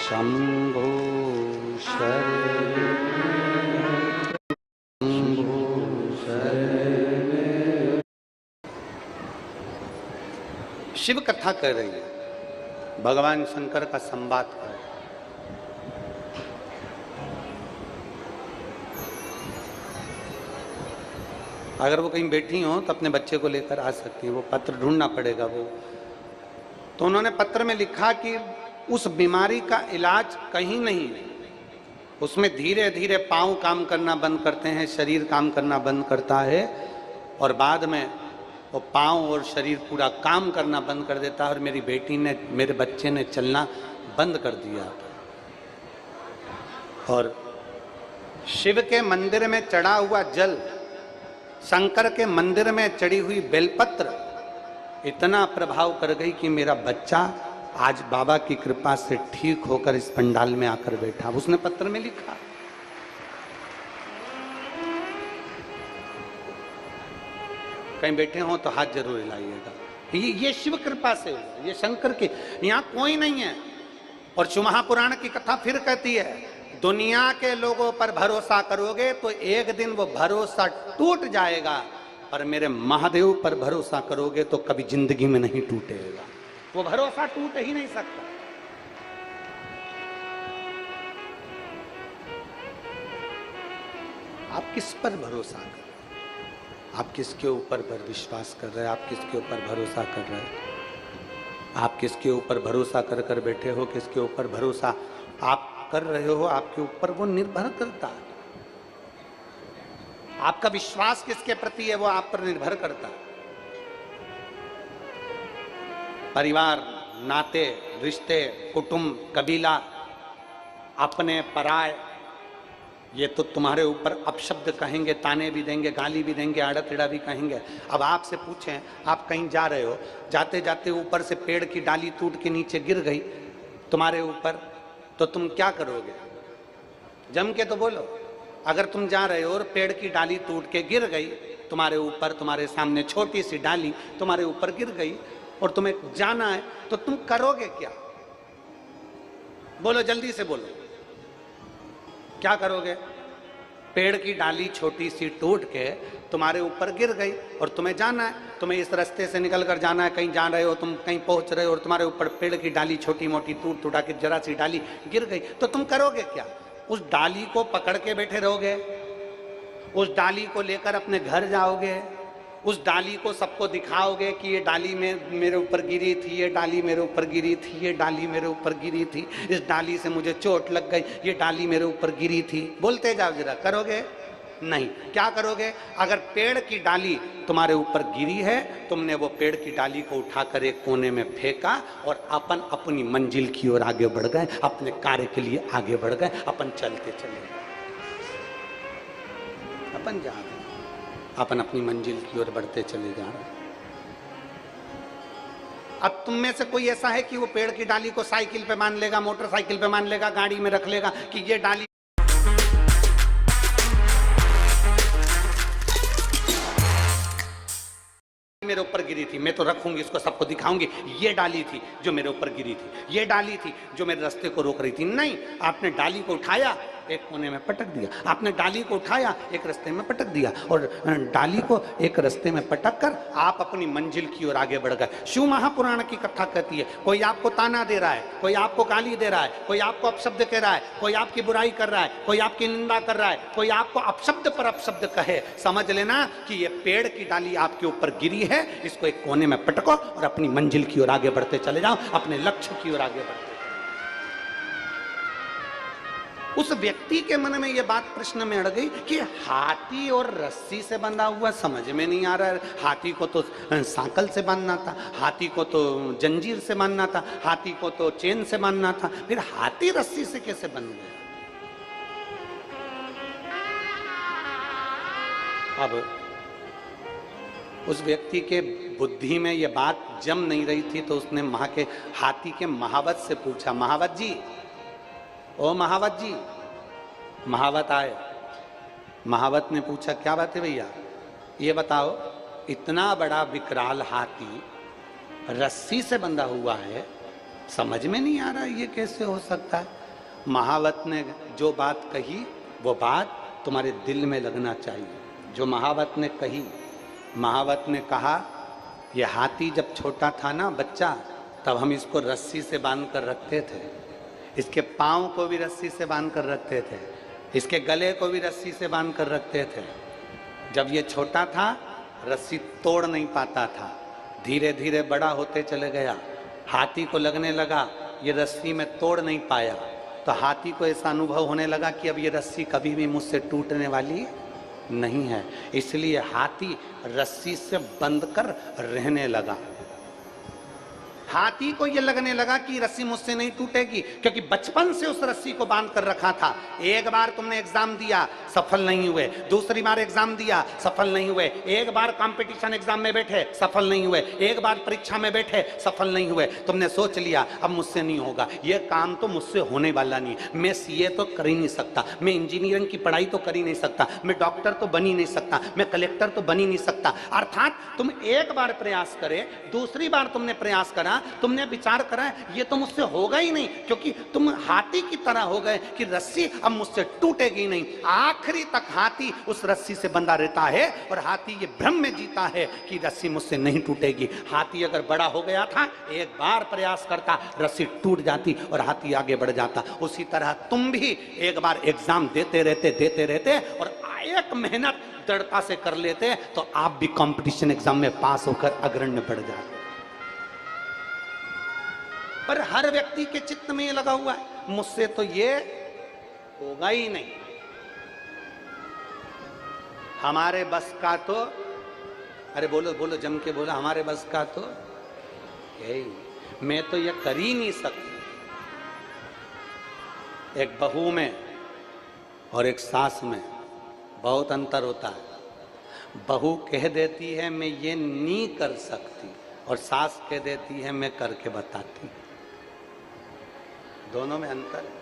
शंभो शिव कथा कर रही है, भगवान शंकर का संवाद कर रही है। अगर वो कहीं बैठी हो तो अपने बच्चे को लेकर आ सकती है, वो पत्र ढूंढना पड़ेगा वो। तो उन्होंने पत्र में लिखा कि उस बीमारी का इलाज कहीं नहीं, उसमें धीरे धीरे पांव काम करना बंद करते हैं, शरीर काम करना बंद करता है, और बाद में वो पांव और शरीर पूरा काम करना बंद कर देता है। और मेरी बेटी ने, मेरे बच्चे ने चलना बंद कर दिया। और शिव के मंदिर में चढ़ा हुआ जल, शंकर के मंदिर में चढ़ी हुई बेलपत्र इतना प्रभाव कर गई कि मेरा बच्चा आज बाबा की कृपा से ठीक होकर इस पंडाल में आकर बैठा। उसने पत्र में लिखा। कहीं बैठे हो तो हाथ जरूर हिलाइएगा। ये शिव कृपा से, ये शंकर की, यहाँ कोई नहीं है। और शिव महापुराण की कथा फिर कहती है, दुनिया के लोगों पर भरोसा करोगे तो एक दिन वो भरोसा टूट जाएगा, पर मेरे महादेव पर भरोसा करोगे तो कभी जिंदगी में नहीं टूटेगा। वो भरोसा टूट ही नहीं सकता। आप किस पर भरोसा कर रहे हैं? आप किसके ऊपर पर विश्वास कर रहे हैं? आप किसके ऊपर भरोसा कर रहे हैं? आप किसके ऊपर भरोसा कर कर बैठे हो? किसके ऊपर भरोसा आप कर रहे हो? आपके ऊपर वो निर्भर करता है। आपका विश्वास किसके प्रति है वो आप पर निर्भर करता है। परिवार, नाते, रिश्ते, कुटुंब, कबीला, अपने पराय, ये तो तुम्हारे ऊपर अपशब्द कहेंगे, ताने भी देंगे, गाली भी देंगे, आड़ा टेढ़ा भी कहेंगे। अब आपसे पूछें, आप कहीं जा रहे हो, जाते जाते ऊपर से पेड़ की डाली टूट के नीचे गिर गई तुम्हारे ऊपर, तो तुम क्या करोगे? जम के तो बोलो। अगर तुम जा रहे हो और पेड़ की डाली टूट के गिर गई तुम्हारे ऊपर, तुम्हारे सामने छोटी सी डाली तुम्हारे ऊपर गिर गई और तुम्हें जाना है, तो तुम करोगे क्या? बोलो, जल्दी से बोलो, क्या करोगे? पेड़ की डाली छोटी सी टूट के तुम्हारे ऊपर गिर गई और तुम्हें जाना है, तुम्हें इस रास्ते से निकल कर जाना है, कहीं जा रहे हो, तुम कहीं पहुंच रहे हो और तुम्हारे ऊपर पेड़ की डाली छोटी मोटी टूट टूटा के जरा सी डाली गिर गई, तो तुम करोगे क्या? उस डाली को पकड़ के बैठे रहोगे? उस डाली को लेकर अपने घर जाओगे? उस डाली को सबको दिखाओगे कि ये डाली में मेरे ऊपर गिरी थी, ये डाली मेरे ऊपर गिरी थी, ये डाली मेरे ऊपर गिरी थी, इस डाली से मुझे चोट लग गई, ये डाली मेरे ऊपर गिरी थी? बोलते जाओ जरा, करोगे? नहीं। क्या करोगे? अगर पेड़ की डाली तुम्हारे ऊपर गिरी है, तुमने वो पेड़ की डाली को उठाकर एक कोने में फेंका और अपन अपनी मंजिल की ओर आगे बढ़ गए, अपने कार्य के लिए आगे बढ़ गए, अपन चलते चले गए, अपन जा रहे, अपन अपनी मंजिल की ओर बढ़ते चले जा रहे। अब तुम में से कोई ऐसा है कि वो पेड़ की डाली को साइकिल पे मान लेगा, मोटरसाइकिल पे मान लेगा, गाड़ी में रख लेगा कि ये डाली मेरे ऊपर गिरी थी, मैं तो रखूंगी इसको, सबको दिखाऊंगी, ये डाली थी जो मेरे ऊपर गिरी थी, ये डाली थी जो मेरे रास्ते को रोक रही थी? नहीं, आपने डाली को उठाया, एक कोने में पटक दिया। आपने डाली को उठाया, एक रास्ते में पटक दिया और डाली को एक रास्ते में पटक कर आप अपनी मंजिल की ओर आगे बढ़ गए। शिव महापुराण की कथा कहती है, कोई आपको ताना दे रहा है, कोई आपको गाली दे रहा है, कोई आपको अपशब्द कह रहा है, कोई आपकी बुराई कर रहा है, कोई आपकी निंदा कर रहा है, कोई आपको अपशब्द पर अपशब्द कहे, समझ लेना कि ये पेड़ की डाली आपके ऊपर गिरी है, इसको एक कोने में पटको और अपनी मंजिल की ओर आगे बढ़ते चले जाओ, अपने लक्ष्य की ओर आगे बढ़ते। उस व्यक्ति के मन में यह बात प्रश्न में अड़ गई कि हाथी और रस्सी से बंधा हुआ समझ में नहीं आ रहा है। हाथी को तो सांकल से बांधना था, हाथी को तो जंजीर से बांधना था, हाथी को तो चेन से बांधना था, फिर हाथी रस्सी से कैसे बंध गया? अब उस व्यक्ति के बुद्धि में यह बात जम नहीं रही थी, तो उसने हाथी के महावत से पूछा, महावत जी, ओ महावत जी। महावत आए, महावत ने पूछा, क्या बात है भैया, ये बताओ, इतना बड़ा विकराल हाथी रस्सी से बंधा हुआ है, समझ में नहीं आ रहा ये कैसे हो सकता है? महावत ने जो बात कही वो बात तुम्हारे दिल में लगना चाहिए। जो महावत ने कही, महावत ने कहा, ये हाथी जब छोटा था ना, बच्चा, तब हम इसको रस्सी से बांध कर रखते थे, इसके पाँव को भी रस्सी से बांध कर रखते थे, इसके गले को भी रस्सी से बांध कर रखते थे। जब ये छोटा था रस्सी तोड़ नहीं पाता था, धीरे धीरे बड़ा होते चले गया, हाथी को लगने लगा ये रस्सी में तोड़ नहीं पाया, तो हाथी को ऐसा अनुभव होने लगा कि अब ये रस्सी कभी भी मुझसे टूटने वाली नहीं है, इसलिए हाथी रस्सी से बंध कर रहने लगा। हाथी को यह लगने लगा कि रस्सी मुझसे नहीं टूटेगी, क्योंकि बचपन से उस रस्सी को बांध कर रखा था। एक बार तुमने एग्जाम दिया, सफल नहीं हुए, दूसरी बार एग्जाम दिया, सफल नहीं हुए, एक बार कंपटीशन एग्जाम में बैठे, सफल नहीं हुए, एक बार परीक्षा में बैठे, सफल नहीं हुए, तुमने सोच लिया अब मुझसे नहीं होगा, यह काम तो मुझसे होने वाला नहीं, मैं सीए तो कर ही नहीं सकता, मैं इंजीनियरिंग की पढ़ाई तो कर ही नहीं सकता, मैं डॉक्टर तो बन ही नहीं सकता, मैं कलेक्टर तो बन ही नहीं सकता। अर्थात तुम एक बार प्रयास करे, दूसरी बार तुमने प्रयास करा, तुमने विचार करा ये तो मुझसे होगा ही नहीं, क्योंकि तुम हाथी की तरह हो गए कि रस्सी अब मुझसे टूटेगी नहीं। आखिरी तक हाथी उस रस्सी से बंधा रहता है और हाथी ये भ्रम में जीता है कि रस्सी मुझसे नहीं टूटेगी। हाथी अगर बड़ा हो गया था, एक बार प्रयास करता, रस्सी टूट जाती और हाथी आगे बढ़ जाता। उसी तरह तुम भी एक बार एग्जाम देते रहते और एक मेहनत दृढ़ता से कर लेते तो आप भी कंपटीशन एग्जाम में पास होकर अग्रण्य बढ़ जाते। पर हर व्यक्ति के चित्त में ये लगा हुआ है, मुझसे तो ये होगा ही नहीं, हमारे बस का तो, अरे बोलो बोलो जम के बोलो, हमारे बस का तो यही, मैं तो ये कर ही नहीं सकती। एक बहू में और एक सास में बहुत अंतर होता है। बहू कह देती है मैं ये नहीं कर सकती, और सास कह देती है मैं करके बताती। दोनों में अंतर है।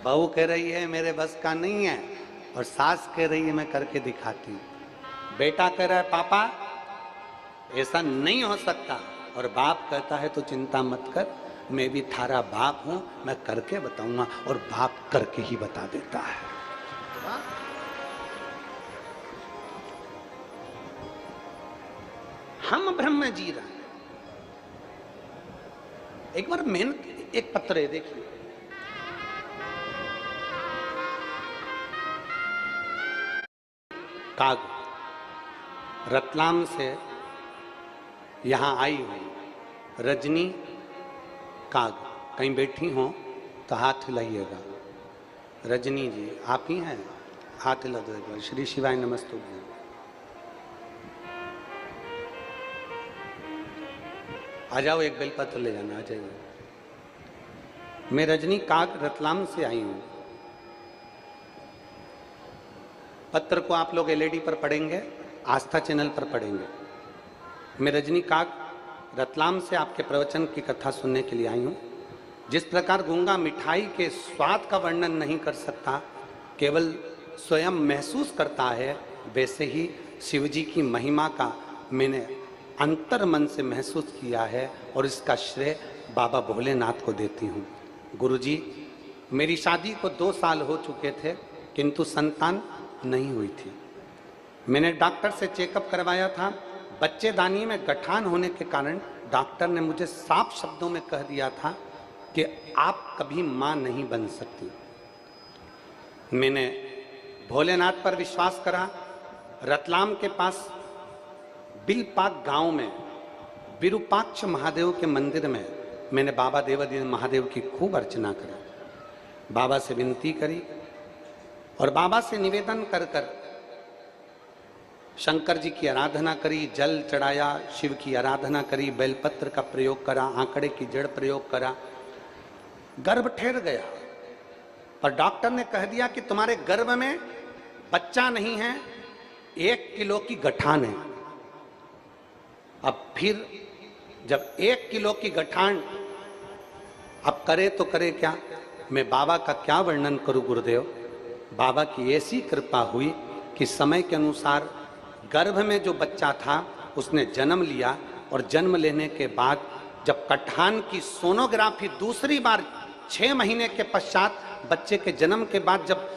बहू कह रही है मेरे बस का नहीं है, और सास कह रही है मैं करके दिखाती हूँ। बेटा कह रहा है पापा ऐसा नहीं हो सकता, और बाप कहता है तो चिंता मत कर, मैं भी थारा बाप हूं, मैं करके बताऊंगा, और बाप करके ही बता देता है। हम भ्रम में जी रहे हैं। एक बार मेहनत, एक पत्र है देखिए, काग रतलाम से यहां आई हुई रजनी काग, कहीं बैठी हो तो हाथ हिलाइएगा। रजनी जी आप ही हैं, हाथ हिला दो एक बार। श्री शिवाय नमस्तुभ्यं। आ जाओ, एक बेलपत्र ले जाना, आ जाइए। मैं रजनी काग रतलाम से आई हूं। पत्र को आप लोग एलईडी पर पढ़ेंगे, आस्था चैनल पर पढ़ेंगे। मैं रजनी काग रतलाम से आपके प्रवचन की कथा सुनने के लिए आई हूँ। जिस प्रकार गूंगा मिठाई के स्वाद का वर्णन नहीं कर सकता, केवल स्वयं महसूस करता है, वैसे ही शिवजी की महिमा का मैंने अंतर मन से महसूस किया है, और इसका श्रेय बाबा भोलेनाथ को देती हूँ। गुरुजी, मेरी शादी को 2 साल हो चुके थे, किंतु संतान नहीं हुई थी। मैंने डॉक्टर से चेकअप करवाया था। बच्चेदानी में गठान होने के कारण डॉक्टर ने मुझे साफ शब्दों में कह दिया था कि आप कभी मां नहीं बन सकती। मैंने भोलेनाथ पर विश्वास करा। रतलाम के पास बिलपाक गांव में विरूपाक्ष महादेव के मंदिर में मैंने बाबा देवादिदेव महादेव की खूब अर्चना करी, बाबा से विनती करी, और बाबा से निवेदन कर कर शंकर जी की आराधना करी, जल चढ़ाया, शिव की आराधना करी, बेलपत्र का प्रयोग करा, आंकड़े की जड़ प्रयोग करा। गर्भ ठहर गया, पर डॉक्टर ने कह दिया कि तुम्हारे गर्भ में बच्चा नहीं है, 1 किलो की गठान है। अब फिर जब 1 किलो की गठान, अब करे तो करे क्या? मैं बाबा का क्या वर्णन करूं गुरुदेव। बाबा की ऐसी कृपा हुई कि समय के अनुसार गर्भ में जो बच्चा था उसने जन्म लिया, और जन्म लेने के बाद जब गठान की सोनोग्राफी दूसरी बार 6 महीने के पश्चात, बच्चे के जन्म के बाद जब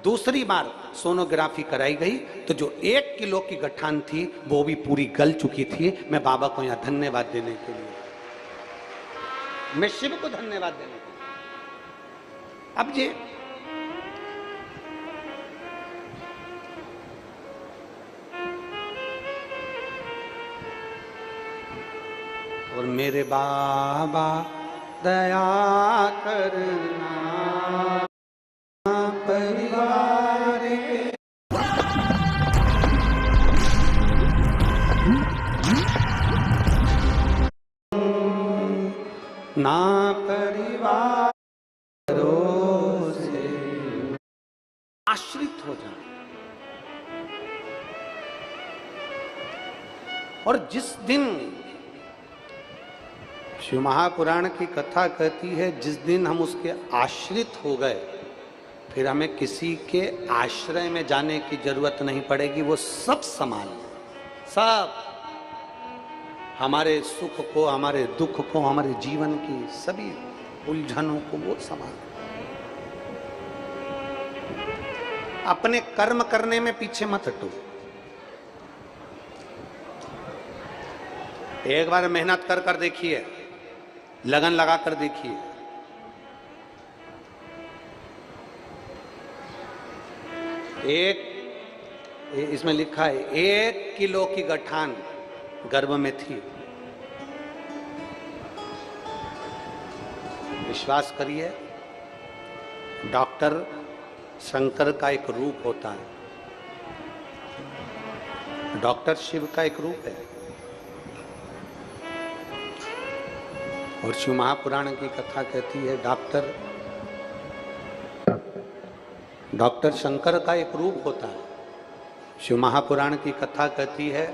दूसरी बार सोनोग्राफी कराई गई, तो जो 1 किलो की गठान थी वो भी पूरी गल चुकी थी। मैं बाबा को यहाँ धन्यवाद देने के लिए, मैं शिव को धन्यवाद देने के लिए। अब ये और मेरे बाबा दया करना परिवार के, ना परिवार से आश्रित हो जाए। और जिस दिन शिव महापुराण की कथा कहती है, जिस दिन हम उसके आश्रित हो गए, फिर हमें किसी के आश्रय में जाने की जरूरत नहीं पड़ेगी। वो सब समान, सब हमारे सुख को, हमारे दुख को, हमारे जीवन की सभी उलझनों को वो समान। अपने कर्म करने में पीछे मत हटो। एक बार मेहनत कर कर देखिए, लगन लगा कर देखिए। इसमें लिखा है 1 किलो की गठान गर्भ में थी। विश्वास करिए, डॉक्टर शंकर का एक रूप होता है, डॉक्टर शिव का एक रूप है। और शिव महापुराण की कथा कहती है डॉक्टर शंकर का एक रूप होता है। शिव महापुराण की कथा कहती है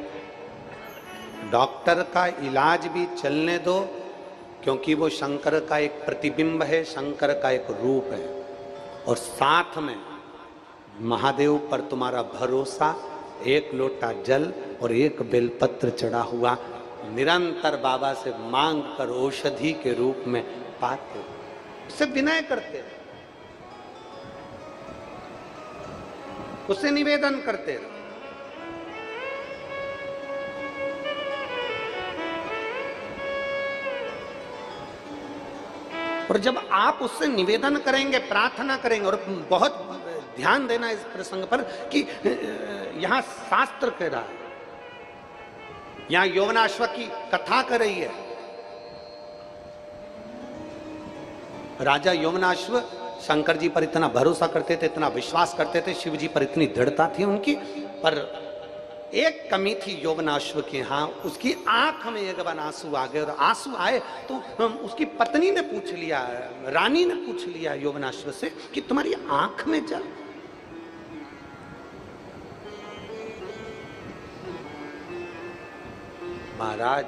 डॉक्टर का इलाज भी चलने दो, क्योंकि वो शंकर का एक प्रतिबिंब है, शंकर का एक रूप है। और साथ में महादेव पर तुम्हारा भरोसा, 1 लोटा जल और 1 बेलपत्र चढ़ा हुआ, निरंतर बाबा से मांग कर औषधि के रूप में पाते, उससे विनय करते, उससे निवेदन करते। और जब आप उससे निवेदन करेंगे, प्रार्थना करेंगे, और बहुत ध्यान देना इस प्रसंग पर कि यहां शास्त्र कह रहा है, यहां यौवनाश्व की कथा कर रही है। राजा यौवनाश्व शंकर जी पर इतना भरोसा करते थे, इतना विश्वास करते थे, शिव जी पर इतनी दृढ़ता थी उनकी, पर एक कमी थी यौवनाश्व के यहाँ, उसकी आंख में एक बार आंसू आ गए। और आंसू आए तो उसकी पत्नी ने पूछ लिया, रानी ने पूछ लिया यौवनाश्व से कि तुम्हारी आंख में जल। महाराज,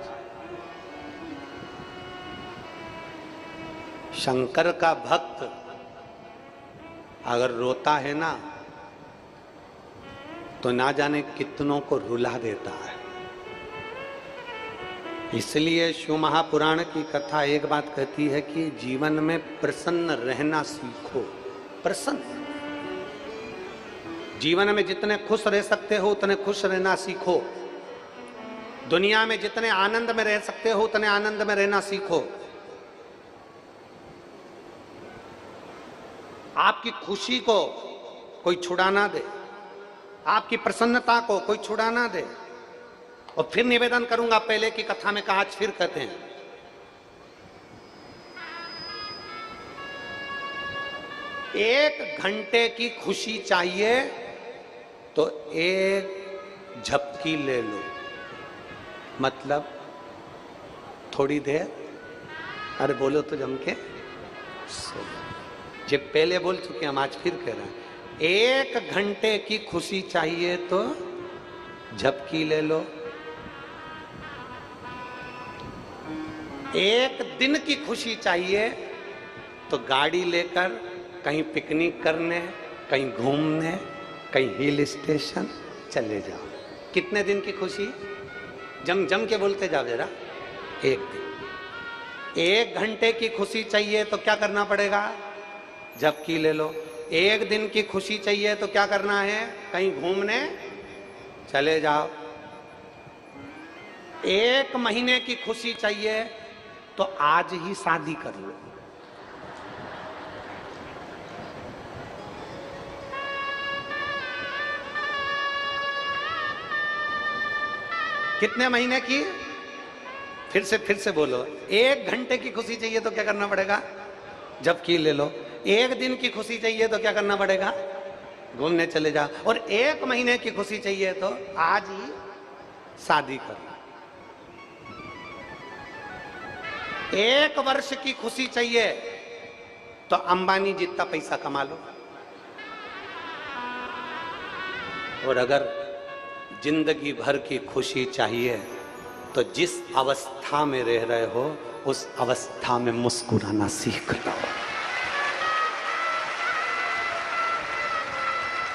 शंकर का भक्त अगर रोता है ना तो ना जाने कितनों को रुला देता है। इसलिए शिव महापुराण की कथा एक बात कहती है कि जीवन में प्रसन्न रहना सीखो। प्रसन्न, जीवन में जितने खुश रह सकते हो उतने खुश रहना सीखो। दुनिया में जितने आनंद में रह सकते हो उतने आनंद में रहना सीखो। आपकी खुशी को कोई छुड़ा ना दे, आपकी प्रसन्नता को कोई छुड़ा ना दे। और फिर निवेदन करूंगा, पहले की कथा में कहा, आज फिर कहते हैं, 1 घंटे की खुशी चाहिए तो 1 झपकी ले लो, मतलब थोड़ी देर, अरे बोलो तो जम के, जब पहले बोल चुके हम, आज फिर कह रहे हैं, 1 घंटे की खुशी चाहिए तो झपकी ले लो, 1 दिन की खुशी चाहिए तो गाड़ी लेकर कहीं पिकनिक करने, कहीं घूमने, कहीं हिल स्टेशन चले जाओ। कितने दिन की खुशी? जम के बोलते जाओ जरा। 1 दिन। 1 घंटे की खुशी चाहिए तो क्या करना पड़ेगा? झपकी ले लो। 1 दिन की खुशी चाहिए तो क्या करना है? कहीं घूमने चले जाओ। 1 महीने की खुशी चाहिए तो आज ही शादी कर लो। कितने महीने की? फिर से बोलो। 1 घंटे की खुशी चाहिए तो क्या करना पड़ेगा? झपकी ले लो। 1 दिन की खुशी चाहिए तो क्या करना पड़ेगा? घूमने चले जाओ। और 1 महीने की खुशी चाहिए तो आज ही शादी कर लो। 1 वर्ष की खुशी चाहिए तो अंबानी जितना पैसा कमा लो। और अगर जिंदगी भर की खुशी चाहिए तो जिस अवस्था में रह रहे हो उस अवस्था में मुस्कुराना सीख लो।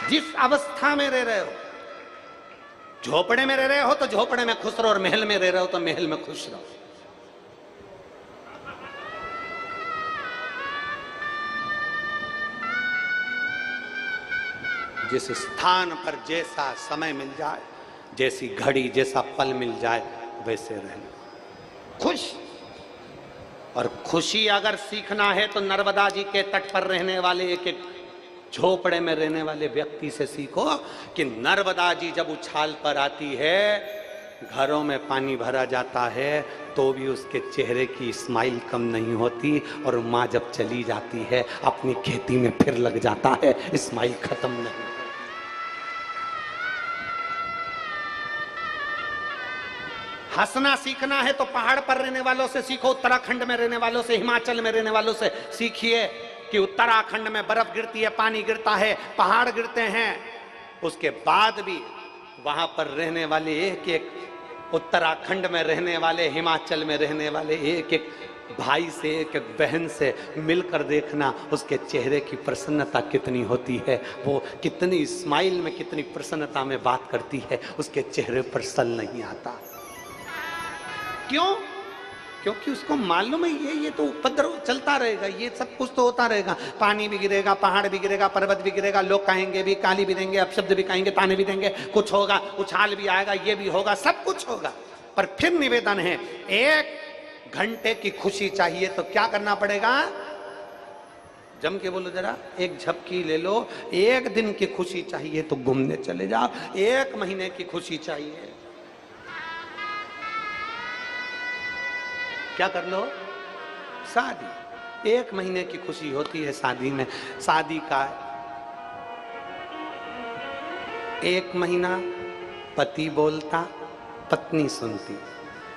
जिस अवस्था में रह रहे हो, झोपड़े में रह रहे हो तो झोपड़े में खुश रहो, और महल में रह रहे हो तो महल में खुश रहो। जिस स्थान पर जैसा समय मिल जाए, जैसी घड़ी, जैसा पल मिल जाए, वैसे रहना खुश। और खुशी अगर सीखना है तो नर्मदा जी के तट पर रहने वाले एक झोपड़े में रहने वाले व्यक्ति से सीखो कि नर्मदा जी जब उछाल पर आती है, घरों में पानी भरा जाता है, तो भी उसके चेहरे की स्माइल कम नहीं होती, और माँ जब चली जाती है अपनी खेती में फिर लग जाता है, स्माइल खत्म नहीं। हंसना सीखना है तो पहाड़ पर रहने वालों से सीखो, उत्तराखंड में रहने वालों से, हिमाचल में रहने वालों से सीखिए कि उत्तराखंड में बर्फ गिरती है, पानी गिरता है, पहाड़ गिरते हैं, उसके बाद भी वहां पर रहने वाले एक एक, उत्तराखंड में रहने वाले, हिमाचल में रहने वाले एक एक भाई से, एक एक बहन से मिलकर देखना उसके चेहरे की प्रसन्नता कितनी होती है, वो कितनी स्माइल में, कितनी प्रसन्नता में बात करती है, उसके चेहरे पर सल नहीं आता। क्यों? क्योंकि उसको मालूम है ये तो उपद्रव चलता रहेगा, ये सब कुछ तो होता रहेगा, पानी भी गिरेगा, पहाड़ भी गिरेगा, पर्वत भी गिरेगा, लोग कहेंगे भी, गाली भी देंगे, अपशब्द भी कहेंगे, ताने भी देंगे, कुछ होगा, उछाल भी आएगा, ये भी होगा, सब कुछ होगा। पर फिर निवेदन है, 1 घंटे की खुशी चाहिए तो क्या करना पड़ेगा? जम के बोलो जरा, एक झपकी ले लो। 1 दिन की खुशी चाहिए तो घूमने चले जाओ। 1 महीने की खुशी चाहिए, क्या कर लो? शादी। 1 महीने की खुशी होती है शादी में। शादी का 1 महीना पति बोलता, पत्नी सुनती।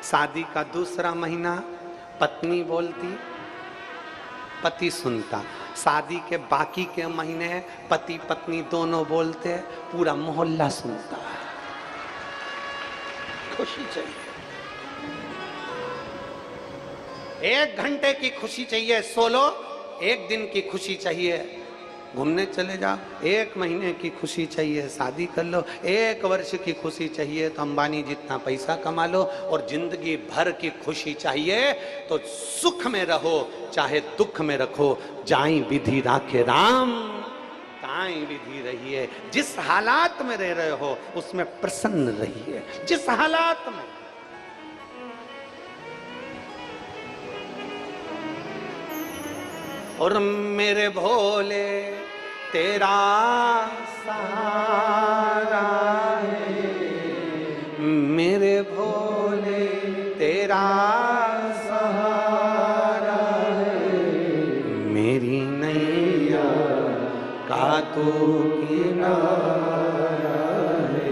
शादी का दूसरा महीना पत्नी बोलती, पति सुनता। शादी के बाकी के महीने पति पत्नी दोनों बोलते, पूरा मोहल्ला सुनता है। खुशी चाहिए। 1 घंटे की खुशी चाहिए, सो लो। 1 दिन की खुशी चाहिए, घूमने चले जाओ। 1 महीने की खुशी चाहिए, शादी कर लो। 1 वर्ष की खुशी चाहिए तो अंबानी जितना पैसा कमा लो। और जिंदगी भर की खुशी चाहिए तो सुख में रहो, चाहे दुख में रखो। जाई विधि राखे राम, ताई विधि रहिए। जिस हालात में रह रहे हो उसमें प्रसन्न रहिए, जिस हालात में। और मेरे भोले तेरा सहारा है, मेरे भोले तेरा सहारा है, मेरी नैया का तू किनारा है,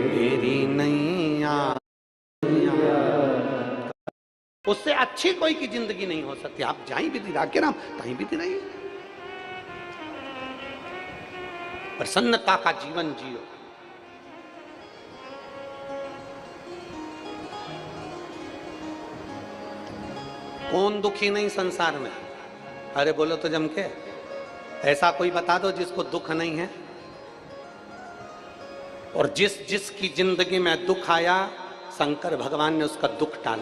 मेरी नैया। उससे अच्छी कोई की जिंदगी नहीं हो सकती। आप जाई विधि राखे राम, ताई विधि रहिए। प्रसन्नता का जीवन जियो। कौन दुखी नहीं संसार में? अरे बोलो तो जम के, ऐसा कोई बता दो जिसको दुख नहीं है। और जिसकी जिंदगी में दुख आया, शंकर भगवान ने उसका दुख टाला।